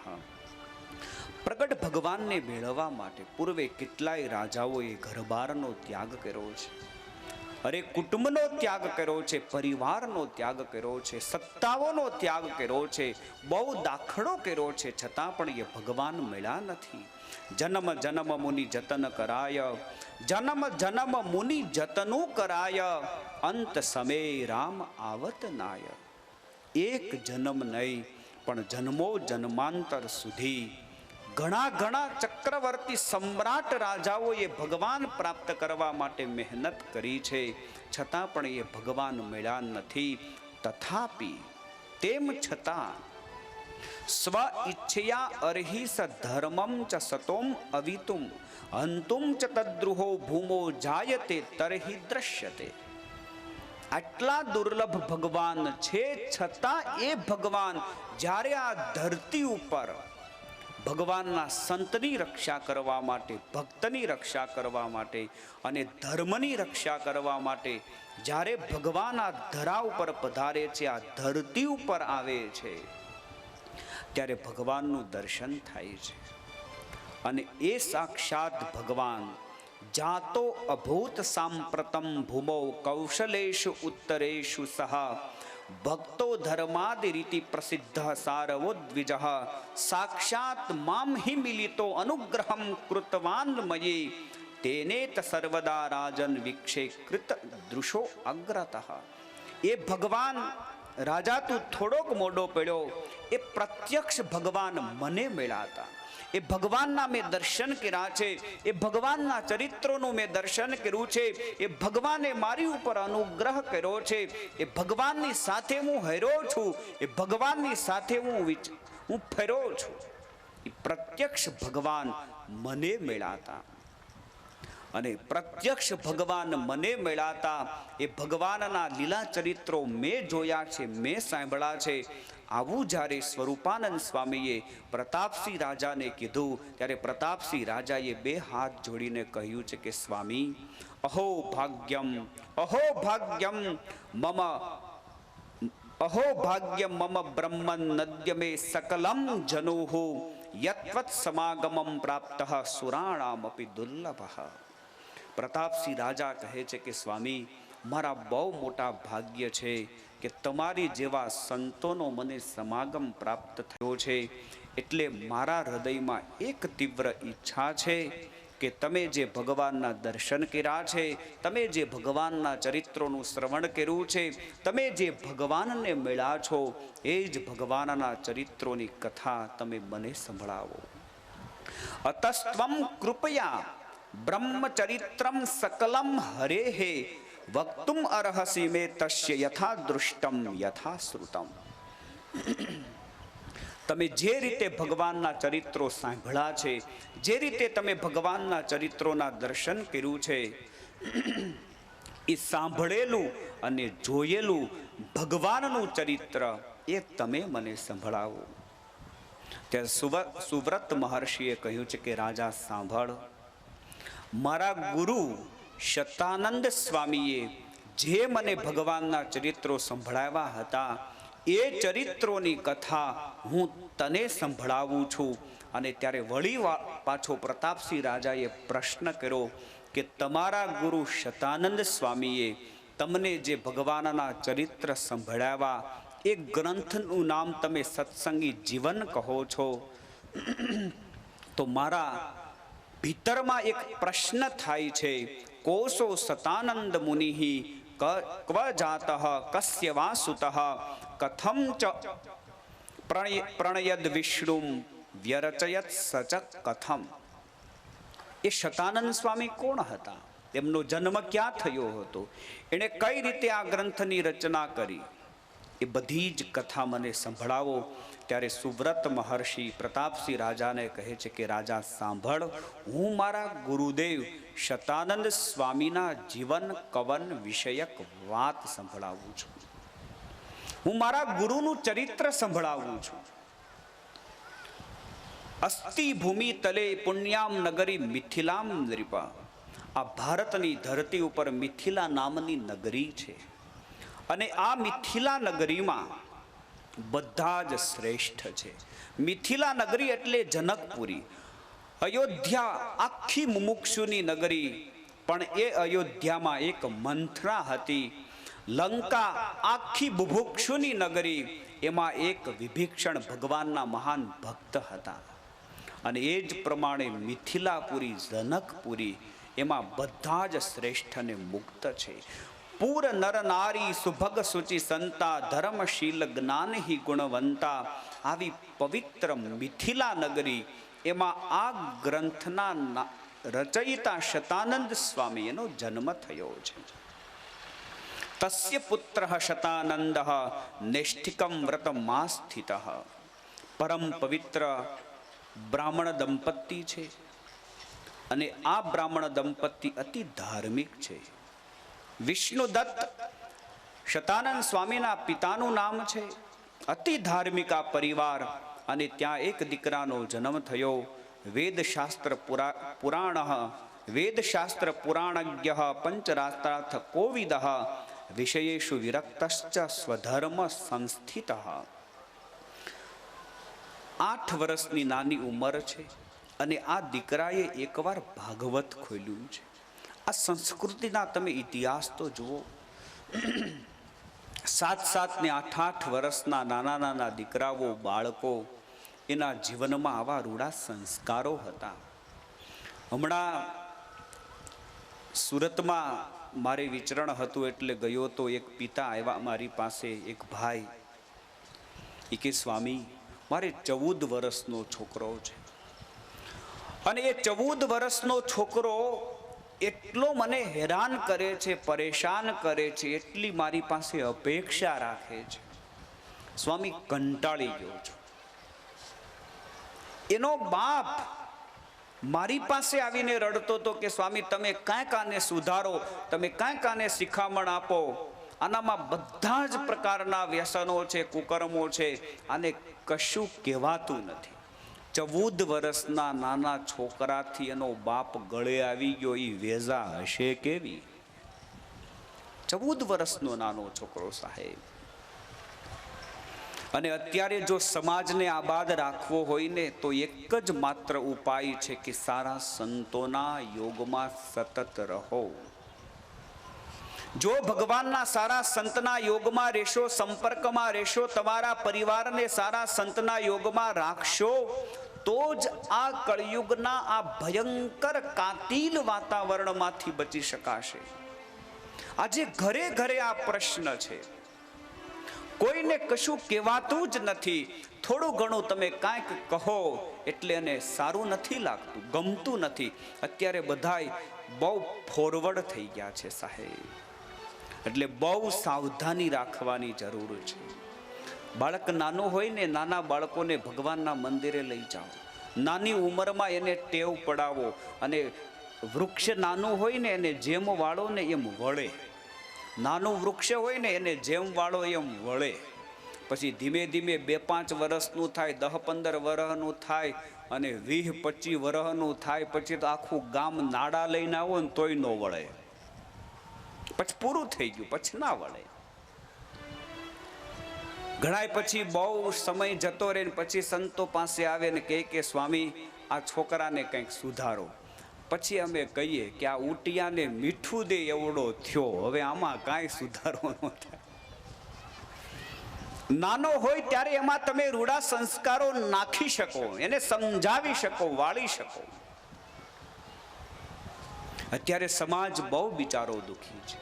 Speaker 1: પ્રગટ ભગવાનને મેળવવા માટે પૂર્વે કેટલાય રાજાઓએ ઘરબારનો ત્યાગ કર્યો છે, અરે કુટુંબનો ત્યાગ કર્યો છે, પરિવારનો ત્યાગ કર્યો છે, સત્તાઓનો ત્યાગ કર્યો છે, બહુ દાખલો કર્યો છે, છતાં પણ એ ભગવાન મળ્યા નથી. જન્મ જન્મ મુનિ જતન કરાય, જન્મ જન્મ મુનિ જતનું કરાય, અંત સમય રામ આવત નાય. એક જન્મ નહીં પણ જન્મો જન્માંતર સુધી ઘણા ચક્રવર્તી સમ્રાટ રાજાઓએ ભગવાન પ્રાપ્ત કરવા માટે મહેનત કરી છે, છતાં પણ એ ભગવાન મળ્યા નથી. તથાપિ તેમ છતાં સ્વ ઈચ્છયા અર્હિ સ ધર્મમ ચ સતોમ અવિતુમ અંતુમ ચ તદ્રુહો ભૂમો જાયતે તરહિ દ્રશ્યતે. આટલા દુર્લભ ભગવાન છે, છતાં એ ભગવાન જ્યારે આ ધરતી ઉપર ભગવાનના સંતની રક્ષા કરવા માટે, ભક્તની રક્ષા કરવા માટે અને ધર્મની રક્ષા કરવા માટે જ્યારે ભગવાન આ ધરા ઉપર પધારે છે, આ ધરતી ઉપર આવે છે, ત્યારે ભગવાનનું દર્શન થાય છે. અને એ સાક્ષાત ભગવાન જાતો અભૂત સાંપ્રતમ ભૂમો કૌશલેષુ ઉત્તરેષુ સહ ભક્તો ધર્માદિ રીતિ પ્રસિદ્ધ સારવો દ્વિજ સાક્ષાત મામ હિ મિલિતો અનુગ્રહમ કૃતવાન મયે તેનેત સર્વદા રાજન વિક્ષે કૃત દૃશો અગ્રતઃ. એ ભગવાન રાજા તું થોડોક મોડો પડ્યો, એ પ્રત્યક્ષ ભગવાન મને મળ્યા હતા. એ ભગવાનના મેં દર્શન કર્યા છે, એ ભગવાનના ચરિત્રોનું મેં દર્શન કર્યું છે, એ ભગવાને મારી ઉપર અનુગ્રહ કર્યો છે, એ ભગવાનની સાથે હું હર્યો છું, એ ભગવાનની સાથે હું ફર્યો છું. એ પ્રત્યક્ષ ભગવાન મને મળ્યા હતા. અને પ્રત્યક્ષ ભગવાન મને મળ્યા હતા, એ ભગવાનના લીલા ચરિત્રો મેં જોયા છે, મેં સાંભળ્યા છે. આવું જ્યારે સ્વરૂપાનંદ સ્વામીએ પ્રતાપસિંહ રાજાને કીધું, ત્યારે પ્રતાપસિંહ રાજાએ 2 હાથ જોડીને કહ્યું છે કે સ્વામી, અહો ભાગ્યમ મમ બ્રહ્મન નદ્ય મે સકલમ જનુઃ યત્વત સમાગમમ પ્રાપ્તઃ સુરાણામપી દુર્લભઃ. પ્રતાપસિંહ રાજા કહે છે કે સ્વામી, મારા બહુ મોટા ભાગ્ય છે કે તમારી જેવા સંતોનો મને સમાગમ પ્રાપ્ત થયો છે. એટલે મારા હૃદયમાં એક તીવ્ર ઈચ્છા છે કે તમે જે ભગવાનના દર્શન કર્યા છે, તમે જે ભગવાનના ચરિત્રોનું શ્રવણ કર્યું છે, તમે જે ભગવાનને મળ્યા છો, એ જ ભગવાનના ચરિત્રોની કથા તમે મને સંભળાવો. અતસ્ત્વમ કૃપયા બ્રહ્મચરિત્રમ સકલમ હરેહે વક્તુમ અર્હસી મે તસ્ય યથા દૃષ્ટમ યથા શ્રુતમ. તમે જે રીતે ભગવાનના ચરિત્રો સાંભળ્યા છે, જે રીતે તમે ભગવાનના ચરિત્રોના દર્શન કર્યું છે, એ સાંભળેલું અને જોયેલું ભગવાનનું ચરિત્ર એ તમે મને સંભળાવો. ત્યારે સુવ્રત મહર્ષિએ કહ્યું છે કે રાજા સાંભળ, મારા ગુરુ શતાનંદ સ્વામીએ જે મને ભગવાનના ચરિત્રો સંભળાવ્યા હતા, એ ચરિત્રોની કથા હું તને સંભળાવું છું. અને ત્યારે વળી પાછો પ્રતાપસિંહ રાજાએ પ્રશ્ન કર્યો કે તમારા ગુરુ શતાનંદ સ્વામીએ તમને જે ભગવાનના ચરિત્ર સંભળાવ્યા, એ ગ્રંથનું નામ તમે સત્સંગી જીવન કહો છો. તો મારા ભીતરમાં એક પ્રશ્ન થાય છે, કોશો શતાનંદ મુનિ ક્વ જાતઃ કસ્ય વા સુતઃ કથમ ચ પ્રણયદ વિષ્ણુમ વ્યરચયત સચ કથમ. એ શતાનંદ સ્વામી કોણ હતા? એમનો જન્મ ક્યાં થયો હતો? એણે કઈ રીતે આ ગ્રંથની રચના કરી? એ બધી જ કથા મને સંભળાવો. ત્યારે સુવ્રત મહર્ષિ પ્રતાપસિંહ રાજાને કહે છે કે રાજા સાંભળ, હું મારા ગુરુદેવ શતાનંદ સ્વામીના જીવન કવન વિષયક વાત સંભળાવું છું. હું મારા ગુરુનું ચરિત્ર સંભળાવું છું. અસ્તિ ભૂમિ તલે પુણ્યામ નગરી મિથિલામ નૃપા. આ ભારતની ધરતી ઉપર મિથિલા નામની નગરી છે. અને આ મિથિલા નગરીમાં બધા જ શ્રેષ્ઠ છે. મિથિલા નગરી એટલે જનકપુરી. અયોધ્યા આખી મુમુક્ષુની નગરી, પણ એ અયોધ્યામાં એક મંથરા હતી. લંકા આખી બુભુક્ષુની નગરી, એમાં એક વિભીક્ષણ ભગવાનના મહાન ભક્ત હતા. અને એ જ પ્રમાણે મિથિલાપુરી, જનકપુરી, એમાં બધા જ શ્રેષ્ઠ અને મુક્ત છે. પૂર નર નારી સુભગ સુચિ સંતા ધર્મશીલ જ્ઞાનહિ ગુણવંતા. આવી પવિત્ર મિથિલા નગરી, એમાં આ ગ્રંથના રચયિતા શતાનંદ સ્વામી એનો જન્મ થયો છે. તસ્ય પુત્ર શતાનંદ નૈષ્ઠિકમ વ્રતમાસ્થિત. પરમ પવિત્ર બ્રાહ્મણ દંપતિ છે. અને આ બ્રાહ્મણ દંપતિ અતિ ધાર્મિક છે. વિષ્ણુદત્ત શતાનંદ સ્વામીના પિતાનું નામ છે. અતિ ધાર્મિક આ પરિવાર. અને ત્યાં એક દીકરાનો જન્મ થયો. વેદશાસ્ત્ર પુરાણજ્ઞ પંચરાત્રાર્થ કોવિદ વિષયેષુ વિરક્તશ્ચ સ્વધર્મ સંસ્થિત. 8 વર્ષની નાની ઉંમર છે. અને આ દીકરાએ એકવાર ભાગવત ખોલ્યું છે. આ સંસ્કૃતિના તમે ઇતિહાસ તો જુઓ. 7 ને 8 વર્ષના નાના નાના દીકરાઓ, બાળકો, એના જીવનમાં આવા રૂડા સંસ્કારો હતા. હમણાં સુરતમાં મારે વિચરણ હતું એટલે ગયો તો એક પિતા આવ્યા મારી પાસે, એક ભાઈ. એ કે સ્વામી, મારે 14 વર્ષનો છોકરો છે. અને એ 14 વર્ષનો છોકરો એટલો મને હેરાન કરે છે, પરેશાન કરે છે, એટલી મારી પાસે અપેક્ષા રાખે છે. સ્વામી, કંટાળી ગયો છું. એનો બાપ મારી પાસે આવીને રડતો હતો કે સ્વામી, તમે કાંઈક આને સુધારો, તમે કાંઈક આને શિખામણ આપો. આનામાં બધા જ પ્રકારના વ્યસનો છે, કુકર્મો છે, આને કશું કહેવાતું નથી. 14 વર્ષના નાના છોકરાથી એનો બાપ ગળે આવી ગયો, એ વેઝા હશે કેવી? 14 વર્ષનો નાનો છોકરો સાહેબ. અને અત્યારે જો સમાજને આબાદ રાખવો હોય ને, તો એક જ માત્ર ઉપાય છે કે સારા સંતોના યોગમાં સતત રહો. જો ભગવાનના સારા સંતના યોગમાં રહેશો, સંપર્કમાં રહેશો, તમારા પરિવારને સારા સંતના યોગમાં રાખશો, તો જ આ કળિયુગના આ ભયંકર કાતિલ વાતાવરણમાંથી બચી શકાશે. આજે ઘરે ઘરે આ પ્રશ્ન છે. કોઈને કશું કહેવાતું જ નથી. થોડું ઘણું તમે કાંઈક કહો એટલે એને સારું નથી લાગતું, ગમતું નથી. અત્યારે બધાય બહુ ફોરવર્ડ થઈ ગયા છે સાહેબ. એટલે બહુ સાવધાની રાખવાની જરૂર છે. બાળક નાનું હોય ને, નાના બાળકોને ભગવાનના મંદિરે લઈ જાઓ. નાની ઉંમરમાં એને ટેવ પડાવો. અને વૃક્ષ નાનું હોય ને એને જેમ વાળો ને એમ વળે. નાનું વૃક્ષ હોય ને એને જેમ વાળો એમ વળે. પછી ધીમે ધીમે 2-5 વર્ષનું થાય, 10-15 વર્ષનું થાય અને 20-25 વર્ષનું થાય પછી તો આખું ગામ નાડા લઈને આવો ને તોય ન વળે. પછી પૂરું થઈ ગયું, પછી ના વળે. ઘણા પછી બહુ સમય જતો રહે ને પછી સંતો પાસે આવે ને કહે કે સ્વામી આ છોકરાને કંઈક સુધારો. પછી અમે કહીએ કે આ ઉટિયાને મીઠું દે એવડો થયો, હવે આમાં કાંઈ સુધારો ન થાય. નાનો હોય ત્યારે એમાં તમે રૂડા સંસ્કારો નાખી શકો, એને સમજાવી શકો, વાળી શકો. અત્યારે સમાજ બહુ બિચારો દુખી છે.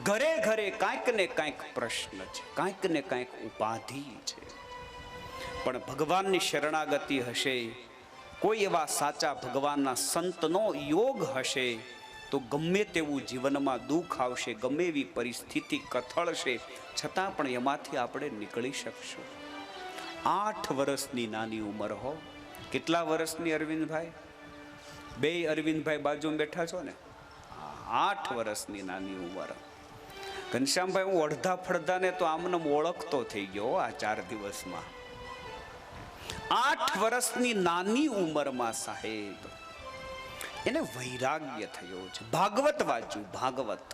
Speaker 1: ઘરે ઘરે કાંઈક ને કાંઈક પ્રશ્ન છે, કાંઈક ને કાંઈક ઉપાધિ છે. પણ ભગવાનની શરણાગતિ હશે, કોઈ એવા સાચા ભગવાનના સંતનો યોગ હશે તો ગમે તેવું જીવનમાં દુઃખ આવશે, ગમે એવી પરિસ્થિતિ કથળશે, છતાં પણ એમાંથી આપણે નીકળી શકશું. 8 વર્ષની નાની ઉંમર હો. કેટલા વર્ષની અરવિંદભાઈ? 2 અરવિંદભાઈ બાજુમાં બેઠા છો ને? 8 વર્ષની નાની ઉંમર. ઘનશ્યામભાઈ હું અડધા ફળદાને તો આમને ઓળખતો થઈ ગયો આ 4 દિવસમાં. 8 વર્ષની નાની ઉંમરમાં સાહેબ એને વૈરાગ્ય થયો છે. ભાગવત વાંચ્યું, ભાગવત.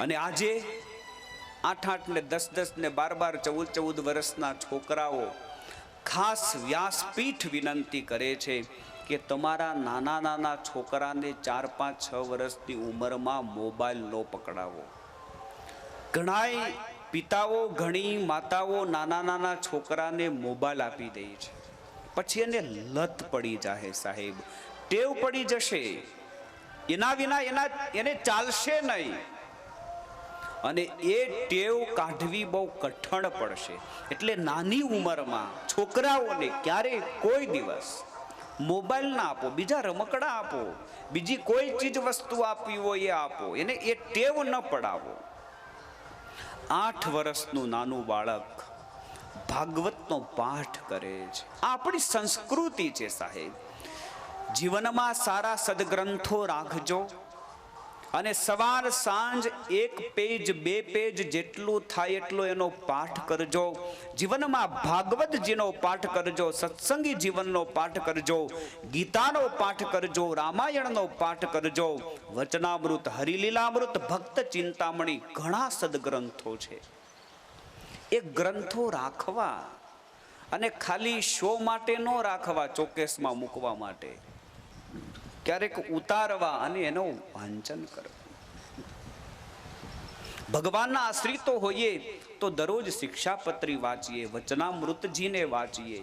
Speaker 1: અને આજે 8-8 ને 10-10 ને 12-12 14-14 વર્ષના છોકરાઓ ખાસ વ્યાસપીઠ વિનંતી કરે છે કે તમારા નાના નાના છોકરાને 4-5-6 વર્ષની ઉંમરમાં મોબાઈલ ન પકડાવો. ઘણાય પિતાઓ, ઘણી માતાઓ નાના નાના છોકરાને મોબાઈલ આપી દે છે. પછી એને લત પડી જાય સાહેબ, ટેવ પડી જશે. એના વિના એને ચાલશે નહીં. અને એ ટેવ કાઢવી બહુ કઠણ પડશે. એટલે નાની ઉંમરમાં છોકરાઓને ક્યારેય કોઈ દિવસ મોબાઈલ ના આપો, બીજા રમકડા આપો, બીજી કોઈ ચીજ વસ્તુ આપવી હોય એ આપો. એને એ ટેવ ન પડાવો. 8 વર્ષનું નાનું બાળક ભાગવતનો પાઠ કરે છે. આપણી સંસ્કૃતિ છે સાહેબ. જીવનમાં સારા સદગ્રંથો રાખજો અને સવાર સાંજ 1 પેજ 2 પેજ જેટલું થાય એટલો એનો પાઠ કરજો. જીવનમાં ભાગવતજીનો પાઠ કરજો, સત્સંગી જીવનનો પાઠ કરજો, ગીતાનો પાઠ કરજો, રામાયણનો પાઠ કરજો, વચનામૃત, હરિલીલામૃત, ભક્ત ચિંતામણી, ઘણા સદગ્રંથો છે. એ ગ્રંથો રાખવા અને ખાલી શો માટે ન રાખવા, ચોકેસમાં મૂકવા માટે, ક્યારેક ઉતારવા અને એનું વાંચન કરવું. ભગવાનના આશ્રિતો હોઈએ તો દરરોજ શિક્ષાપત્રી વાંચીએ, વચનામૃતજીને વાંચીએ,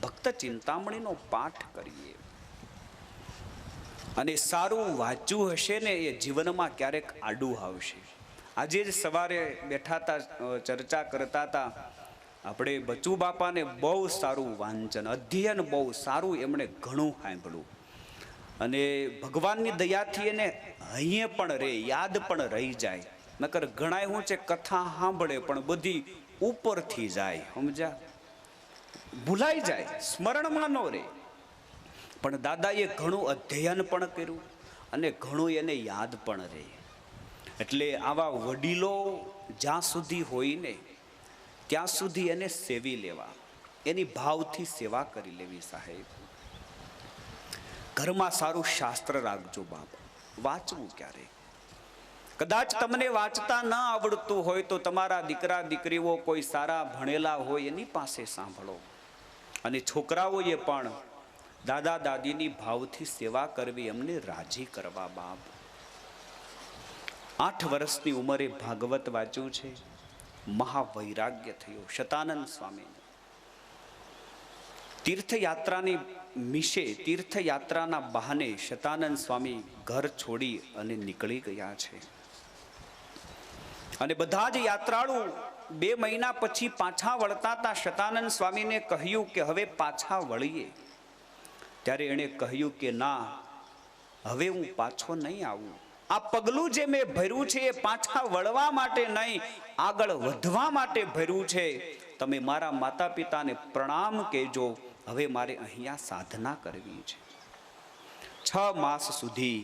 Speaker 1: ભક્ત ચિંતામણીનો પાઠ કરીએ. અને સારું વાંચ્યું હશે ને એ જીવનમાં ક્યારેક આડું આવશે. આજે જ સવારે બેઠા હતા, ચર્ચા કરતા હતા. આપણે બચુ બાપાને બહુ સારું વાંચન, અધ્યયન બહુ સારું, એમણે ઘણું સાંભળ્યું. અને ભગવાનની દયાથી એને અહીંયા પણ રહે, યાદ પણ રહી જાય. નકર ઘણા શું છે, કથા સાંભળે પણ બધી ઉપરથી જાય, સમજ્યા, ભૂલાઈ જાય, સ્મરણમાં ન રહે. પણ દાદાએ ઘણું અધ્યયન પણ કર્યું અને ઘણું એને યાદ પણ રહે. એટલે આવા વડીલો જ્યાં સુધી હોય ને ત્યાં સુધી એને સેવી લેવા, એની ભાવથી સેવા કરી લેવી સાહેબ. ઘરમાં સારું શાસ્ત્ર રાખજો બાપ, વાંચવું ક્યારે. કદાચ તમને વાંચતા ન આવડતું હોય તો તમારા દીકરા દીકરીઓ કોઈ સારા ભણેલા હોય એની પાસે સાંભળો. અને છોકરાઓએ પણ દાદા દાદીની ભાવથી સેવા કરવી, એમને રાજી કરવા બાપ. 8 વર્ષની ઉંમરે ભાગવત વાંચ્યું છે, મહાવૈરાગ્ય થયો. શતાનંદ સ્વામી તીર્થયાત્રાની મિશે તીર્થયાત્રાના બહાને શતાનંદ સ્વામી ઘર છોડી અને નીકળી ગયા છે. અને બધા જ યાત્રાળુ 2 મહિના પછી પાછા વળતા હતા. શતાનંદ સ્વામીને કહ્યું કે હવે પાછા વળીએ. ત્યારે એણે કહ્યું કે ના, હવે હું પાછો નહીં આવું. આ પગલું જે મેં ભર્યું છે એ પાછા વળવા માટે નહીં, આગળ વધવા માટે ભર્યું છે. તમે મારા માતા પિતાને પ્રણામ કહેજો. હવે મારે અહીંયા સાધના કરવી છે. 6 માસ સુધી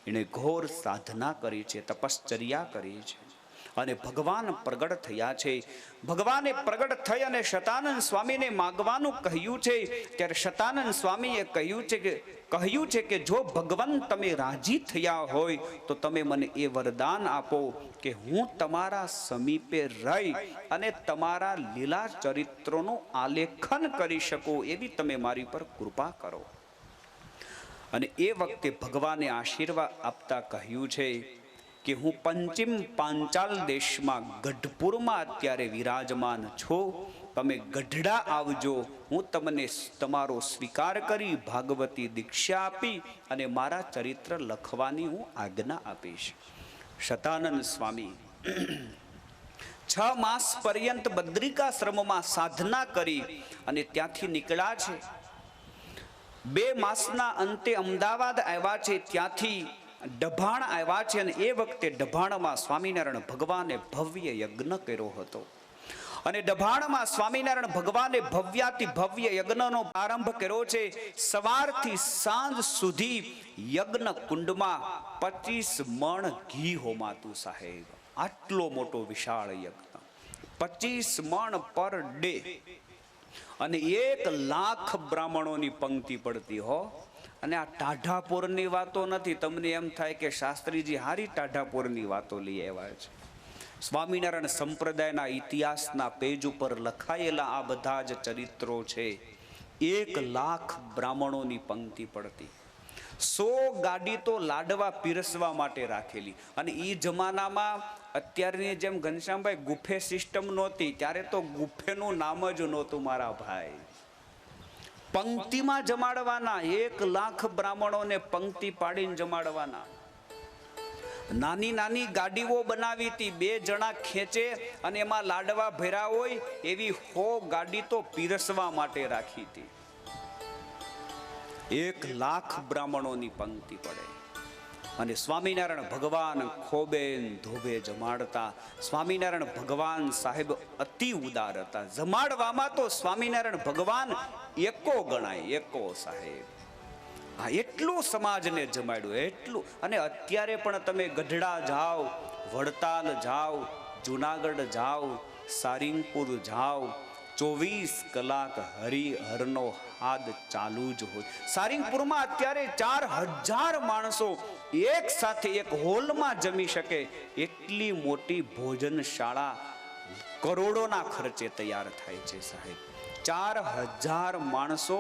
Speaker 1: એણે ઘોર સાધના કરી છે, તપશ્ચર્યા કરી છે અને ભગવાન પ્રગટ થયા છે. ભગવાને પ્રગટ થઈ અને શતાનંદ સ્વામીને માગવાનું કહ્યું છે. ત્યારે શતાનંદ સ્વામીએ કહ્યું છે કે જો ભગવાન તમે રાજી થયા હોય તો તમે મને એ વરદાન આપો કે હું તમારા સમીપે રહી અને તમારા લીલા ચરિત્રોનું આલેખન કરી શકું, એવી તમે મારી પર કૃપા કરો. અને એ વખતે ભગવાને આશીર્વાદ આપતા કહ્યું છે કે હું પશ્ચિમ પાંચાલ દેશમાં ગઢપુરમાં અત્યારે વિરાજમાન છું. તમે ગઢડા આવજો, હું તમને તમારો સ્વીકાર કરી ભાગવતી દીક્ષા આપી અને મારા ચરિત્ર લખવાની હું આજ્ઞા આપીશ. શતાનંદ સ્વામી 6 માસ પર્યંત બદ્રિકાશ્રમમાં સાધના કરી અને ત્યાંથી નીકળ્યા છે. 2 માસના અંતે અમદાવાદ આવ્યા છે. ત્યાંથી ડભાણ આવ્યા છે અને એ વખતે ડભાણમાં સ્વામિનારાયણ ભગવાને ભવ્ય યજ્ઞ કર્યો હતો. અને ડભાણમાં સ્વામિનારાયણ ભગવાને ભવ્યાતિ ભવ્ય યજ્ઞનો આરંભ કર્યો છે. સવારથી સાંજ સુધી યજ્ઞ કુંડમાં 25 મણ ઘી હોમાતું સાહેબ. આટલો મોટો વિશાળ યજ્ઞ, 25 મણ પર ડે. અને 1 લાખ બ્રાહ્મણોની પંક્તિ પડતી હો. અને આ ટાઢાપોરની વાતો નથી. તમને એમ થાય કે શાસ્ત્રીજી હારી ટાઢાપોરની વાતો લઈ આવ્યા છે. સ્વામિનારાયણ સંપ્રદાયના ઇતિહાસના પેજ ઉપર લખાયેલા આ બધા જ ચરિત્રો છે. 1 લાખ બ્રાહ્મણોની પંક્તિ પડતી. 100 ગાડી તો લાડવા પીરસવા માટે રાખેલી. અને એ જમાનામાં અત્યારની જેમ ઘનશ્યામભાઈ ગુફે સિસ્ટમ નહોતી. ત્યારે તો ગુફેનું નામ જ નહોતું મારા ભાઈ. પંક્તિમાં જમાડવાના. 1 લાખ બ્રાહ્મણોને પંક્તિ પાડીને જમાડવાના. નાની નાની ગાડીઓ બનાવી હતી. 2 જણા ખેંચે અને એમાં લાડવા ભર્યા હોય એવી 100 ગાડી તો પીરસવા માટે રાખી હતી. 1 લાખ બ્રાહ્મણોની પંક્તિ પડે. અને સ્વામિનારાયણ ભગવાન ખોબે ધોબે જમાડતા. સ્વામિનારાયણ ભગવાન સાહેબ અતિ ઉદાર હતા. જમાડવામાં તો સ્વામિનારાયણ ભગવાન એકો ગણાય. એકો સાહેબ. હા, એટલું સમાજને જમાડ્યું, એટલું. અને અત્યારે પણ તમે ગઢડા જાઓ, વડતાલ જાઓ, જુનાગઢ જાઓ, સારિંગપુર જાઓ, 24 કલાક હરિહરનો હાથ ચાલુ જ હોય. સારિંગપુરમાં અત્યારે 4000 માણસો એક સાથે એક હોલમાં જમી શકે એટલી મોટી ભોજનશાળા કરોડોના ખર્ચે તૈયાર થાય છે સાહેબ. 4000 માણસો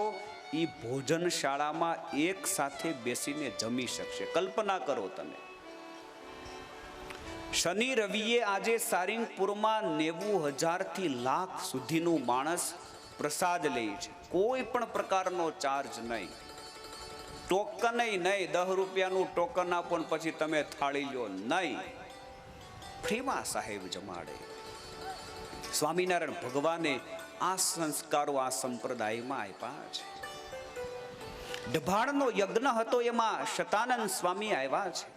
Speaker 1: એ ભોજનશાળામાં એક સાથે બેસીને જમી શકશે. કલ્પના કરો તમે. શનિ રવિએ આજે સારિંગપુરમાં 90,000 થી લાખ સુધીનું માણસ પ્રસાદ લે છે. કોઈ પણ પ્રકારનો ચાર્જ નહીં, ટોકન નહીં. 10 રૂપિયાનું ટોકન આપો ને પછી તમે થાળી લો, નહીં. ફ્રીમાં સાહેબ જમાડે. સ્વામિનારાયણ ભગવાને આ સંસ્કારો આ સંપ્રદાયમાં આપ્યા છે. ડભાણનો યજ્ઞ હતો, એમાં શતાનંદ સ્વામી આવ્યા છે.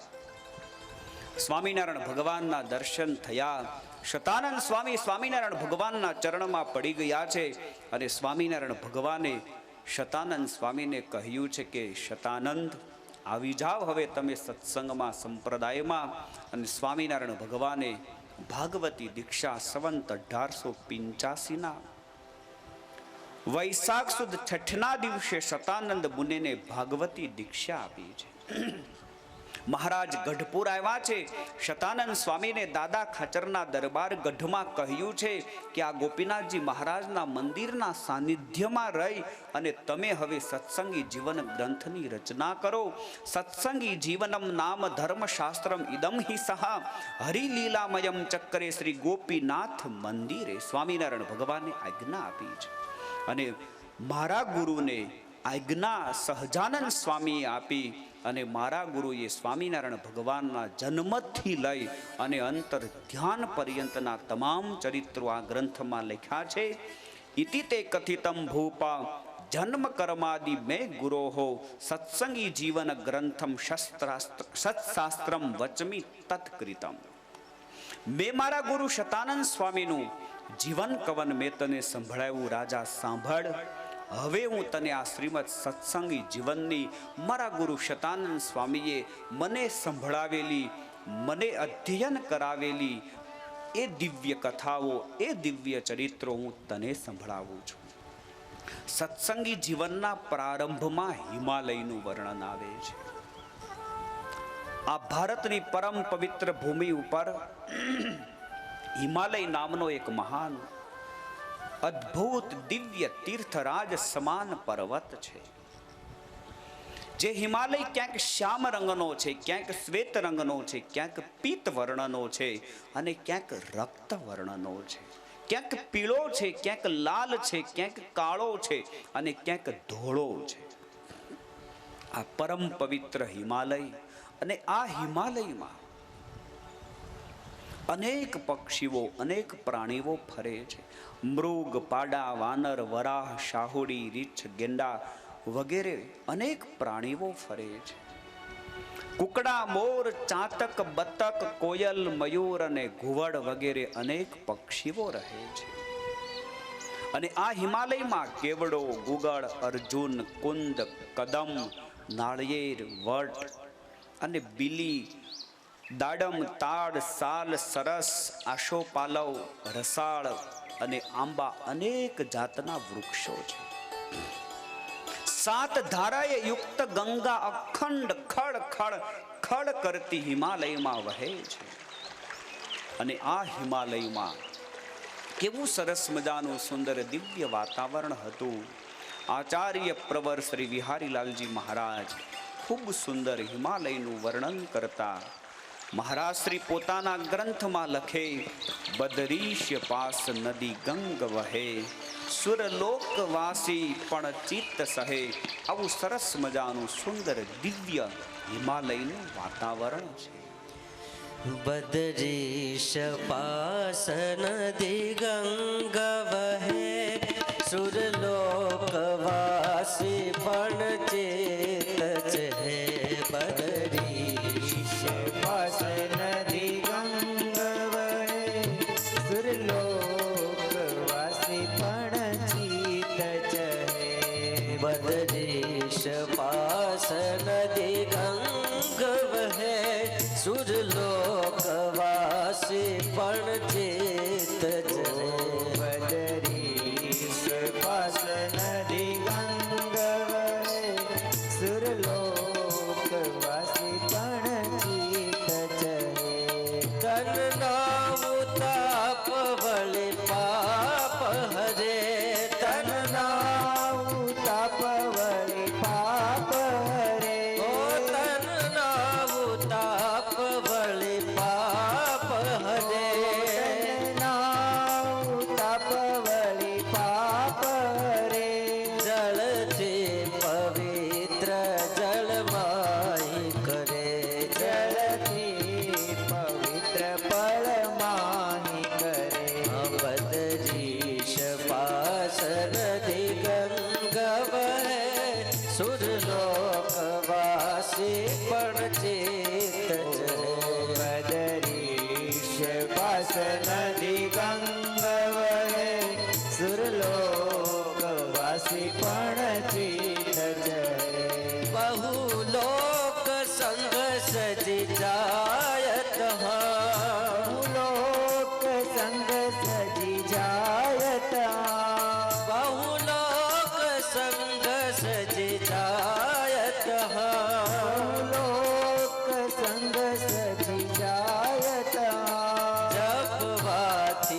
Speaker 1: સ્વામિનારાયણ ભગવાનના દર્શન થયા. શતાનંદ સ્વામી સ્વામિનારાયણ ભગવાનના ચરણમાં પડી ગયા છે. અને સ્વામિનારાયણ ભગવાને શતાનંદ સ્વામીને કહ્યું છે કે શતાનંદ આવી જાઓ હવે તમે સત્સંગમાં, સંપ્રદાયમાં. અને સ્વામિનારાયણ ભગવાને ભાગવતી દીક્ષા સંવંત 1885 વૈશાખ સુદ 6ના દિવસે શતાનંદ મુનિને ભાગવતી દીક્ષા આપી છે. મહારાજ ગઢપુર આવ્યા છે. શતાનંદ સ્વામીને દાદા ખાચરના દરબાર ગઢમાં કહ્યું છે કે આ ગોપીનાથજી મહારાજના મંદિરના સાનિધ્યમાં રહી અને તમે હવે સત્સંગી જીવન ગ્રંથની રચના કરો. સત્સંગી જીવનમ નામ ધર્મશાસ્ત્રમ ઇદમ હિ સહા હરિલીલામયમ ચક્રે શ્રી ગોપીનાથ મંદિરે. સ્વામિનારાયણ ભગવાને આજ્ઞા આપી છે. અને મારા ગુરુને આજ્ઞા સહજાનંદ સ્વામીએ આપી અને મારા ગુરુએ સ્વામિનારાયણ ભગવાનના જન્મથી લઈ અને અંતર ધ્યાન પર્યંતના તમામ ચરિત્રો આ ગ્રંથમાં લખ્યા છે. ઇતિ તે કથિતમ ભૂપા જન્મ કર્માદિ મે ગુરોહો સત્સંગી જીવન ગ્રંથમ સત્શાસ્ત્રમ વચમી તત્કૃતમ. મેં મારા ગુરુ શતાનંદ સ્વામીનું જીવન કવન મેં તને સંભળાવ્યું. રાજા સાંભળ, હવે હું તને આ શ્રીમદ સત્સંગી જીવનની મારા ગુરુ શતાનંદ સ્વામીએ મને સંભળાવેલી, મને અધ્યયન કરાવેલી એ દિવ્ય કથાઓ, એ દિવ્ય ચરિત્રો હું તને સંભળાવું છું. સત્સંગી જીવનના પ્રારંભમાં હિમાલયનું વર્ણન આવે છે. આ ભારતની પરમ પવિત્ર ભૂમિ ઉપર હિમાલય નામનો એક મહાન અદ્ભુત દિવ્ય તીર્થરાજ સમાન પર્વત છે. જે હિમાલય ક્યાંક શ્યામ રંગનો છે, ક્યાંક શ્વેત રંગનો છે, ક્યાંક પીત વર્ણનો છે અને ક્યાંક રક્ત વર્ણનો છે, ક્યાંક પીળો છે, ક્યાંક લાલ છે, ક્યાંક કાળો છે અને ક્યાંક ધોળો છે. આ પરમ પવિત્ર હિમાલય, અને આ હિમાલયમાં અનેક પક્ષીઓ, અનેક પ્રાણીઓ ફરે છે. મૃગ, પાડા, વાનર, વરાહ, શાહુડી, રીંછ, ગેંડા વગેરે અનેક પ્રાણીઓ ફરે છે. કુકડા, મોર, ચાતક, બતક, કોયલ, મયુર અને ઘુવડ વગેરે અનેક પક્ષીઓ રહે છે. અને આ હિમાલયમાં કેવડો, ગુગળ, અર્જુન, કુંદ, કદમ, નાળિયેર, વટ અને બીલી, દાડમ, તાડ, સાલ, સરસ, આશોપાલવ, રસાળ અને આંબા અનેક જાતના વૃક્ષો છે. 7 ધારાએ યુક્ત ગંગા અખંડ ખડ ખડ ખડ કરતી હિમાલયમાં વહે છે. અને આ હિમાલયમાં કેવું સરસ મજાનું સુંદર દિવ્ય વાતાવરણ હતું. આચાર્ય પ્રવર શ્રી વિહારીલાલજી મહારાજ ખૂબ સુંદર હિમાલયનું વર્ણન કરતા મહારાજ શ્રી પોતાના ગ્રંથમાં લખે, બદરીશ પાસ નદી ગંગ વહે, સુરલોકવાસી પણ ચિત્ત સહે. આવું સરસ મજાનું સુંદર દિવ્ય હિમાલયનું વાતાવરણ છે.
Speaker 2: બદરીશ પાસ નદી ગંગ વહે, સુરલોકવાસી પણ ચેત છે. બદરીશ પાસ નદી ગંગ વહે, સુરલોકવાસી પણ ચિત છે. બદરીશ પાસ નદી ગંગ વહે, સુરલોકવાસી પણ ચેત છે. બદરીશ પાસ નદી ગંગ વહે, સુરલોકવાસી પણ ચિત છે. તનના ઉતાપ વળે પાપ હરે, તનના ઉતાપ વળે પાપ હરે. ઓ તનના ઉતાપ વળે પાપ હરે, તનના ઉતાપ વળે પાપ હરે. જળથી પવિત્ર જળમાઈ કરે, જળથી પવિત્ર પરમાહી કરે. બદરીશ પાસ નદી ગંગ વહે, સુરલોકવાસી પણ ચેત છે. બદરીશ પાસ નદી ગંગ વહે, સુરલોકવાસી પણ ચેત છે. બહુ લોક સંગ સજી જાયત, લોક સંગ સજી જાયત. બહુ લોક સંગ સજી જાયત, લોક સંગ સજી જાયત. જપવાત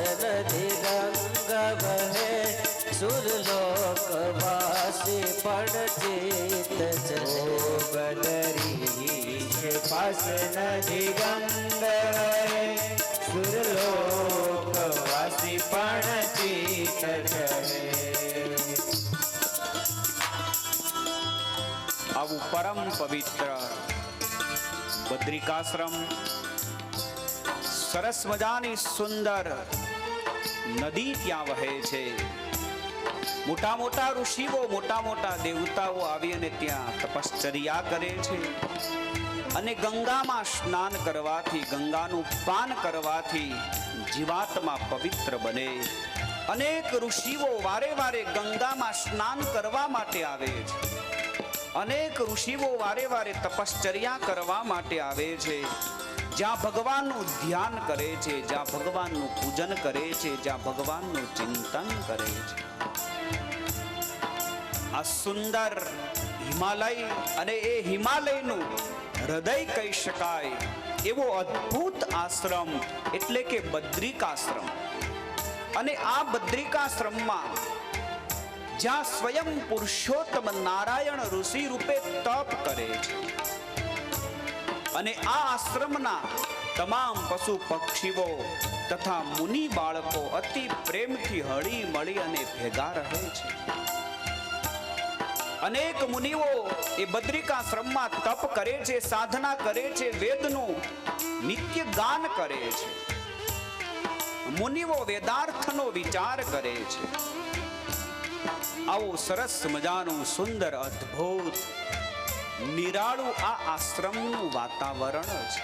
Speaker 2: નદી ગંગા વહે સુરલોકવાસી પણ ચિત ચલે
Speaker 3: બદરી પાસ નદી ગંગા સુરલોકવાસી પણ ચિત ચલે.
Speaker 1: આવું પરમ પવિત્ર બદ્રિકાશ્રમ, સરસ મજાની સુંદર નદી ત્યાં વહે છે. મોટા મોટા ઋષિઓ, મોટા મોટા દેવતાઓ આવી અને ત્યાં તપશ્ચર્યા કરે છે. અને ગંગામાં સ્નાન કરવાથી, ગંગાનું પાન કરવાથી જીવાત્મા પવિત્ર બને. અનેક ઋષિઓ વારે વારે ગંગામાં સ્નાન કરવા માટે આવે છે. અનેક ઋષિઓ વારે વારે તપશ્ચર્યા કરવા માટે આવે છે. જ્યાં ભગવાનનું ધ્યાન કરે છે, જ્યાં ભગવાનનું પૂજન કરે છે, જ્યાં ભગવાનનું ચિંતન કરે છે. આ સુંદર હિમાલય, અને એ હિમાલયનું હૃદય કહી શકાય એવો અદ્ભુત આશ્રમ એટલે કે બદ્રિકાશ્રમ. અને આ બદ્રિકાશ્રમમાં જ્યાં સ્વયં પુરુષોત્તમ નારાયણ ઋષિ રૂપે તપ કરે છે. અને આ આશ્રમના તમામ પશુ પક્ષીઓ તથા મુનિ બાળકો અતિ પ્રેમથી હળી મળી અને ભેગા રહે છે. અનેક મુનિઓ એ બદ્રિકાશ્રમમાં તપ કરે છે, સાધના કરે છે, વેદનું નિત્ય ગાન કરે છે. મુનિઓ વેદાર્થનો વિચાર કરે છે. આવું સરસ મજાનું સુંદર અદ્ભુત નિરાળું આ આશ્રમનું વાતાવરણ છે.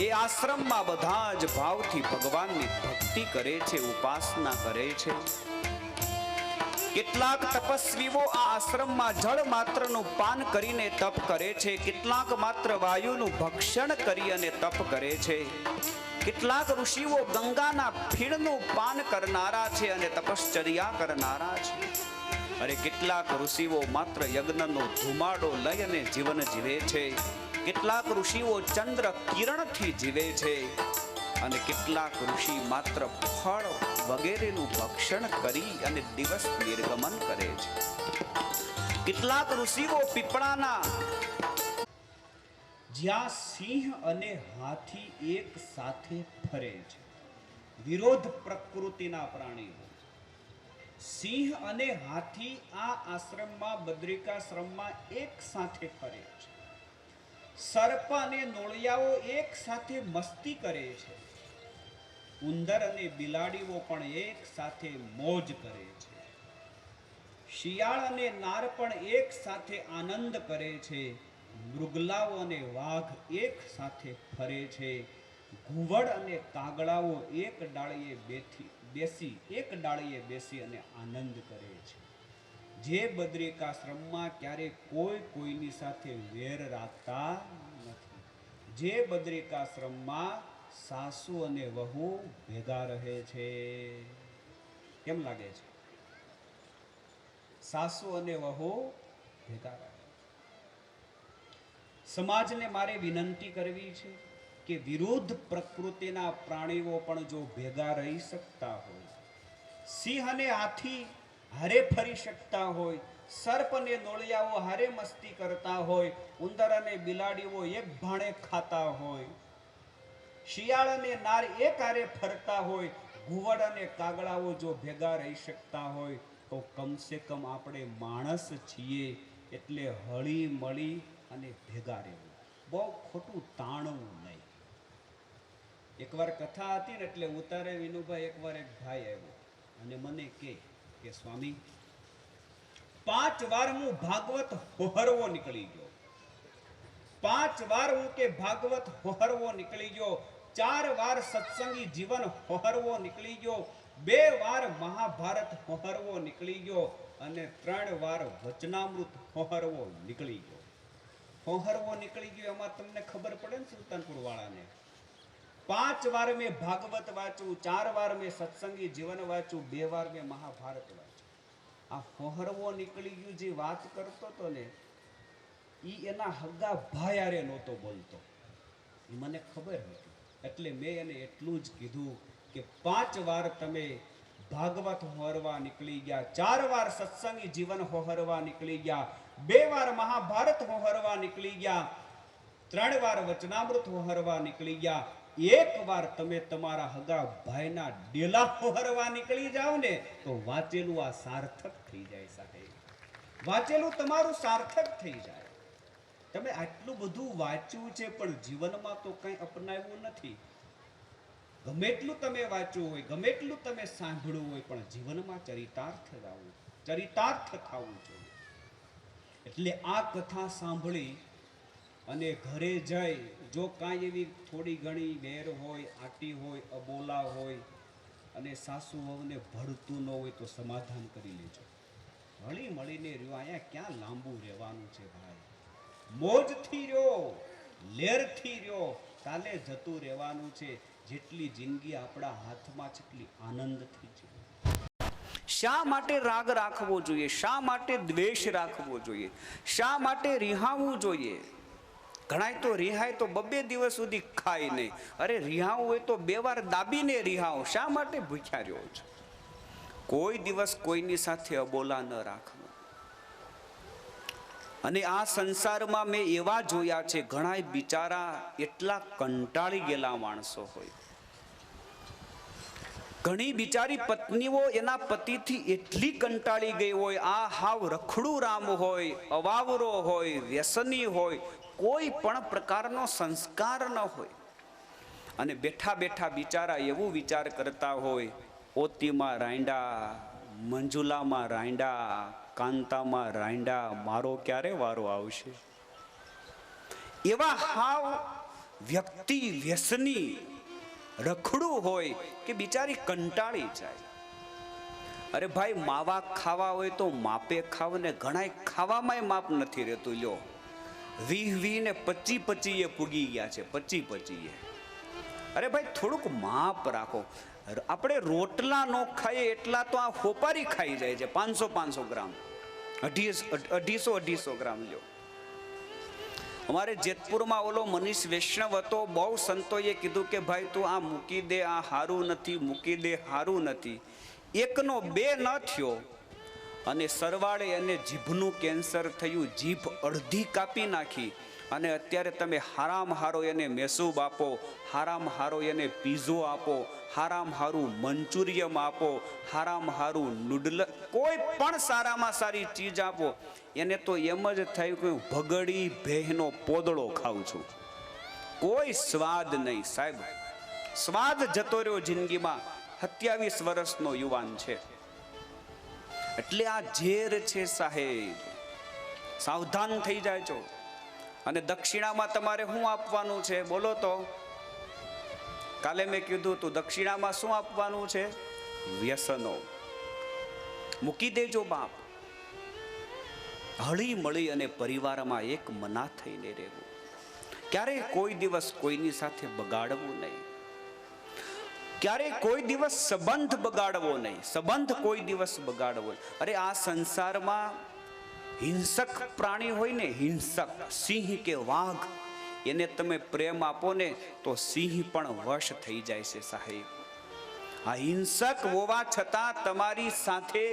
Speaker 1: એ આશ્રમમાં બધા જ ભાવથી ભગવાનની ભક્તિ કરે છે, ઉપાસના કરે છે. કેટલાક તપસ્વીઓ આ આશ્રમમાં જળ માત્રનું પાન કરીને તપ કરે છે. કેટલાક માત્ર વાયુનું ભક્ષણ કરી અને તપ કરે છે. કેટલાક ઋષિઓ ગંગાના ફીણનું પાન કરનારા છે અને તપશ્ચર્યા કરનારા છે. અરે કેટલાક ઋષિઓ માત્ર યજ્ઞનો ધુમાડો લઈ અને જીવન જીવે છે. કેટલાક ઋષિઓ ચંદ્ર કિરણથી જીવે છે. અને કેટલાક ઋષિ માત્ર ફળ વગેરેનું ભક્ષણ કરી અને દિવસ નિર્ગમન કરે છે. કેટલાક ઋષિઓ પીપળાના, જ્યાં સિંહ અને હાથી એક સાથે ફરે છે, વિરોધ પ્રકૃતિના પ્રાણીઓ. સિંહ અને હાથી આ આશ્રમમાં, બદ્રિકાશ્રમમાં એક સાથે ફરે છે. સર્પ અને નોળિયાઓ એક સાથે મસ્તી કરે છે. ઉંદર અને બિલાડીઓ પણ એક સાથે મોજ કરે છે. શિયાળ અને નાર પણ એક સાથે આનંદ કરે છે. મૃગલાઓ અને વાઘ એક સાથે ફરે છે. ઘુવડ અને કાગડાઓ એક ડાળીએ બેસી અને આનંદ કરે છે. જે બદ્રિકાશ્રમમાં ક્યારે કોઈ કોઈની સાથે વેર રાખતા નથી. જે બદ્રિકાશ્રમમાં સાસુ અને વહુ ભેગા રહે છે. કેમ લાગે છે? સાસુ અને વહુ ભેગા રહે. સમાજને મારે વિનંતી કરવી છે કે વિરુદ્ધ પ્રકૃતિના પ્રાણીઓ પણ જો ભેગા રહી શકતા હોય, સિંહ અને હાથી હારે ફરી શકતા હોય, સર્પ અને નોળિયાઓ હારે મસ્તી કરતા હોય, ઉંદર અને બિલાડીઓ એક ભાણે ખાતા હોય, શિયાળ અને નાર એક હારે ફરતા હોય, ઘુવડ અને કાગડાઓ જો ભેગા રહી શકતા હોય, તો કમસે કમ આપણે માણસ છીએ એટલે હળી મળી અને ભેગા રહેવું. બહુ ખોટું તાણવું નહીં. એકવાર કથા હતી ને એટલે ઉતારે વિનુભાઈ, એકવાર એક ભાઈ આવ્યો અને મને કે સ્વામી, 5 વાર હું ભાગવત હોહરવો નીકળી ગયો. 5 વાર હું કે ભાગવત હોહરવો નીકળી ગયો. 4 વાર સત્સંગી જીવન હોહરવો નીકળી ગયો. 2 વાર મહાભારત હોહરવો નીકળી ગયો અને 3 વાર વચનામૃત હોહરવો નીકળી ગયો. હોહરવો નીકળી ગયો એમાં તમને ખબર પડે ને સુલતાનપુર વાળાને. 5 વાર મેં ભાગવત વાંચું, 4 વાર મેં સત્સંગી જીવન વાંચું, 2 વાર મેં મહાભારત વાંચું. આ હોહરવો નીકળી ગયું જે વાત કરતો હતો ને, ઈ એના હગા ભાઈ હારે નહોતો બોલતો. એ મને ખબર હતી. એટલે મેં એને એટલું જ કીધું કે 5 વાર તમે ભાગવત હોરવા નીકળી ગયા, 4 વાર સત્સંગી જીવન હોરવા નીકળી ગયા, 2 વાર મહાભારત હોરવા નીકળી ગયા, 3 વાર વચનામૃત હોરવા નીકળી ગયા, 1 વાર તમે તમારા હગા ભાઈના ડેલા હોરવા નીકળી જાઓ ને તો વાંચેલું આ સાર્થક થઈ જાય સાહેબ. વાંચેલું તમારું સાર્થક થઈ જાય. તમે આટલું બધું વાંચ્યું છે પણ જીવનમાં તો કંઈ અપનાવ્યું નથી. ગમે એટલું તમે વાંચ્યું હોય, ગમે એટલું તમે સાંભળ્યું હોય, પણ જીવનમાં ચરિતાર્થ થવું જોઈએ. એટલે આ કથા સાંભળી અને ઘરે જઈ જો કાંઈ એવી થોડી ઘણી વેર હોય, આટી હોય, અબોલા હોય અને સાસુ વહુને ભળતું ન હોય તો સમાધાન કરી લેજો. હળી મળીને રહ્યો. અહીંયા ક્યાં લાંબુ રહેવાનું છે ભાઈ? મોજથી રહ્યો, લેરથી રહ્યો, કાલે જતું રહેવાનું છે. જેટલી જિંદગી આપણા હાથમાં છે એટલી આનંદથી છે. શા માટે રાગ રાખવો જોઈએ? શા માટે દ્વેષ રાખવો જોઈએ? શા માટે રિહાવું જોઈએ? ઘણાય તો રિહાય તો 2 દિવસ સુધી ખાય નહીં. અરે રિહાવું હોય તો 2 વાર દાબીને રિહાવો. શા માટે ભૂખ્યા રહ્યો છો? કોઈ દિવસ કોઈની સાથે અબોલા ન રાખવું. અને આ સંસારમાં મેં એવા જોયા છે, ઘણા બિચારા એટલા કંટાળી ગયેલા માણસો હોય. ઘણી બિચારી પત્નીઓ એના પતિથી એટલી કંટાળી ગઈ હોય, આ હાવ રખડું રામ હોય, અવાવરો હોય, વ્યસની હોય, કોઈ પણ પ્રકારનો સંસ્કાર ન હોય, અને બેઠા બેઠા બિચારા એવું વિચાર કરતા હોય, ઓતીમાં રાંડા, મંજુલામાં રાંડા, કાંતામાં રાંડા, મારો ક્યારે વારો આવશે? એવા હાવ વ્યક્તિ વ્યસની રખડું હોય કે બિચારી કંટાળી જાય. અરે ભાઈ, માવા ખાવા હોય તો માપે ખાવ ને. ઘણા ખાવામાં માપ નથી રહેતું. લ્યો 20 ને 25 પૂગી ગયા છે. 25. અરે ભાઈ, થોડુંક માપ રાખો. આપણે રોટલા નો ખાઈએ એટલા તો આ હોપારી ખાઈ જાય છે. 500 ગ્રામ, 250 ગ્રામ. લ્યો, અમારે જેતપુરમાં ઓલો મનીષ વૈષ્ણવ હતો. બહુ સંતોએ કીધું કે ભાઈ તું આ મૂકી દે, આ હારું નથી, મૂકી દે, હારું નથી. 1 નો 2 ન થયો અને સરવાળે એને જીભનું કેન્સર થયું. જીભ અડધી કાપી નાખી. અને અત્યારે તમે હારામ હારો એને મેસૂબ આપો, હારામ હારો એને પીઝો આપો, હારામ હારું મંચુરિયમ આપો, હારામ હારું નૂડલ, કોઈ પણ સારામાં સારી ચીજ આપો, એને તો એમ જ થયું કે હું ભગડી ભેહનો પોદળો ખાઉં છું. કોઈ સ્વાદ નહીં સાહેબ. સ્વાદ જતો રહ્યો જિંદગીમાં. 27 વર્ષનો યુવાન છે. એટલે આ ઝેર છે સાહેબ. સાવધાન થઈ જાયજો. અને દક્ષિણામાં તમારે શું આપવાનું છે બોલો તો? કાલે મેં કીધું તું દક્ષિણામાં શું આપવાનું છે? વ્યસનો મૂકી દેજો બાપ. હળી મળી અને પરિવારમાં એક મના થઈને રહેવું. ક્યારેય કોઈ દિવસ કોઈની સાથે બગાડવું નહીં. ક્યારેય કોઈ દિવસ સંબંધ બગાડવો નહીં. સંબંધ કોઈ દિવસ બગાડવો. અરે આ સંસારમાં હિંસક પ્રાણી હોય ને, હિંસક સિંહ કે વાઘ, એને તમે પ્રેમ આપો ને તો સિંહ પણ વશ થઈ જાય છે સાહેબ. આ હિંસક હોવા છતાં તમારી સાથે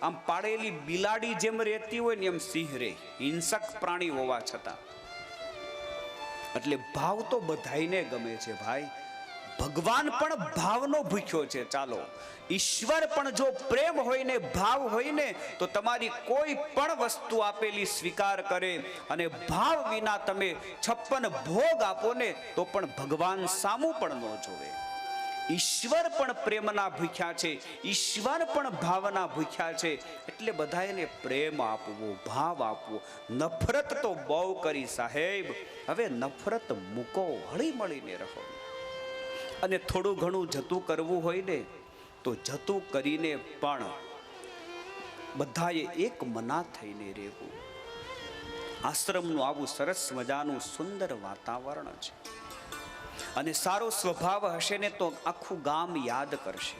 Speaker 1: આમ પાડેલી બિલાડી જેમ રહેતી હોય ને એમ સિંહ રહે, હિંસક પ્રાણી હોવા છતાં. એટલે ભાવ તો બધાઈને ગમે છે ભાઈ. ભગવાન પણ ભાવનો ભૂખ્યો છે. ચાલો, ઈશ્વર પણ જો પ્રેમ હોય ને, ભાવ હોય ને, તો તમારી કોઈ પણ વસ્તુ આપેલી સ્વીકાર કરે. અને ભાવ વિના તમે 56 ભોગ આપો ને તો પણ ભગવાન સામું પણ ન જોવે. ઈશ્વર પણ પ્રેમના ભૂખ્યા છે, ઈશ્વર પણ ભાવના ભૂખ્યા છે. એટલે બધાને પ્રેમ આપવો, ભાવ આપવો. નફરત તો બહુ કરી સાહેબ. હવે નફરત મૂકો, હળી મળીને રહો. અને થોડું ઘણું જતું કરવું હોય ને તો જતું કરીને પણ બધાએ એક મના થઈને રહેવું. આશ્રમનું આવું સરસ મજાનું સુંદર વાતાવરણ છે. અને સારો સ્વભાવ હશે ને તો આખું ગામ યાદ કરશે.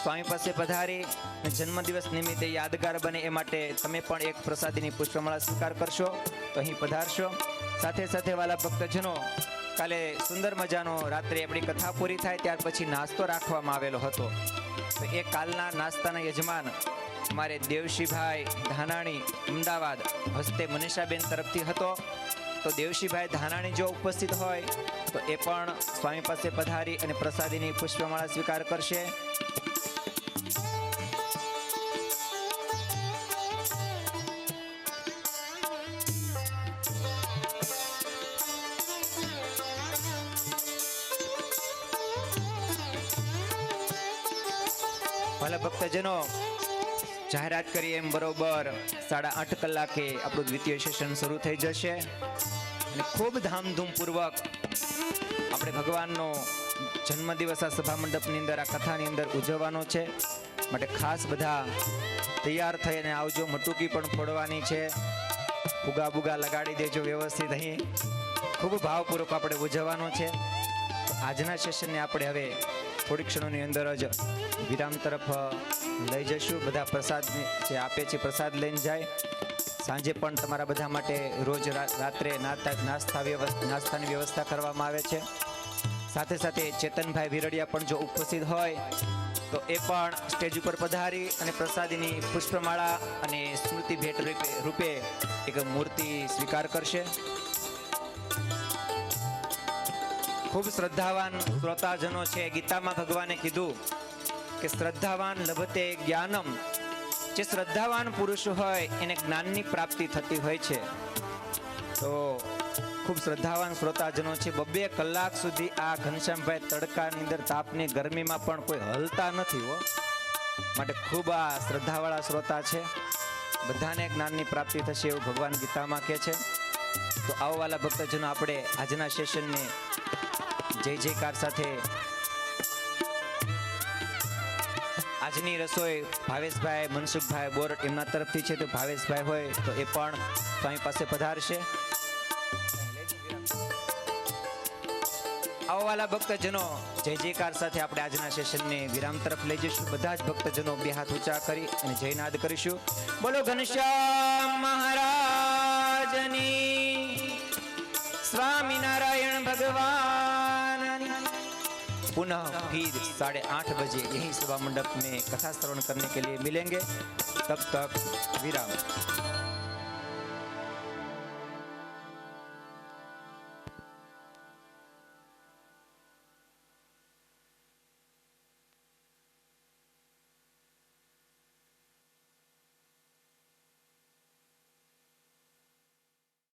Speaker 4: સ્વામી પાસે પધારી અને જન્મદિવસ નિમિત્તે યાદગાર બને એ માટે તમે પણ એક પ્રસાદીની પુષ્પમાળા સ્વીકાર કરશો તો અહીં પધારશો. સાથે સાથે વાલા ભક્તજનો, કાલે સુંદર મજાનો રાત્રે આપણી કથા પૂરી થાય ત્યાર પછી નાસ્તો રાખવામાં આવેલો હતો. તો એ કાલના નાસ્તાના યજમાન મારે દેવશીભાઈ ધાનાણી અમદાવાદ હસ્તે મનીષાબેન તરફથી હતો. તો દેવશીભાઈ ધાનાણી જો ઉપસ્થિત હોય તો એ પણ સ્વામી પાસે પધારી અને પ્રસાદીની પુષ્પમાળા સ્વીકાર કરશે. ભલા ભક્તજનો, જાહેરાત કરી એમ બરોબર 8:30 કલાકે આપણું દ્વિતીય સેશન શરૂ થઈ જશે અને ખૂબ ધામધૂમપૂર્વક આપણે ભગવાનનો જન્મદિવસ આ સભા મંડપની અંદર, આ કથાની અંદર ઉજવવાનો છે. માટે ખાસ બધા તૈયાર થઈને આવજો. મટુકી પણ ફોડવાની છે, ફુગા બુગા લગાડી દેજો વ્યવસ્થિત. અહીં ખૂબ ભાવપૂર્વક આપણે ઉજવવાનો છે. આજના સેશનને આપણે હવે થોડી ક્ષણોની અંદર જ વિરામ તરફ લઈ જઈશું. બધા પ્રસાદ જે આપે છે પ્રસાદ લઈને જાય. સાંજે પણ તમારા બધા માટે રોજ રાત્રે નાસ્તાની વ્યવસ્થા કરવામાં આવે છે. સાથે સાથે ચેતનભાઈ વિરડિયા પણ જો ઉપસ્થિત હોય તો એ પણ સ્ટેજ ઉપર પધારી અને પ્રસાદીની પુષ્પમાળા અને સ્મૃતિ ભેટ રૂપે એક મૂર્તિ સ્વીકાર કરશે. ખૂબ શ્રદ્ધાવાન શ્રોતાજનો છે. ગીતામાં ભગવાને કીધું કે શ્રદ્ધાવાન લભતે જ્ઞાનમ. જે શ્રદ્ધાવાન પુરુષ હોય એને જ્ઞાનની પ્રાપ્તિ થતી હોય છે. તો ખૂબ શ્રદ્ધાવાન શ્રોતાજનો છે. 2 કલાક સુધી આ ઘનશ્યામભાઈ તડકાની અંદર તાપની ગરમીમાં પણ કોઈ હલતા નથી હો. માટે ખૂબ આ શ્રદ્ધાવાળા શ્રોતા છે. બધાને જ્ઞાનની પ્રાપ્તિ થશે એવું ભગવાન ગીતામાં કહે છે. તો આવો વાલા ભક્તજનો, આપણે આજના સેશનને જય જયકાર સાથે આજની રસોઈ ભાવેશભાઈ મનસુખભાઈ બોરટ એમના તરફથી છે. તો ભાવેશભાઈ હોય તો એ પણ સ્વામી પાસે પધારશે. આવો વાલા ભક્તજનો, જય જયકાર સાથે આપણે આજના સેશનને વિરામ તરફ લઈ જઈશું. બધા જ ભક્તજનો 2 હાથ ઊંચા કરી અને જયનાદ કરીશું. બોલો ઘનશ્યામ મહારાજની, સ્વામિનારાયણ भगवान। पुनः फिर 8:30 बजे यही सभा मंडप में कथा श्रवण करने के लिए मिलेंगे। तब तक विराम।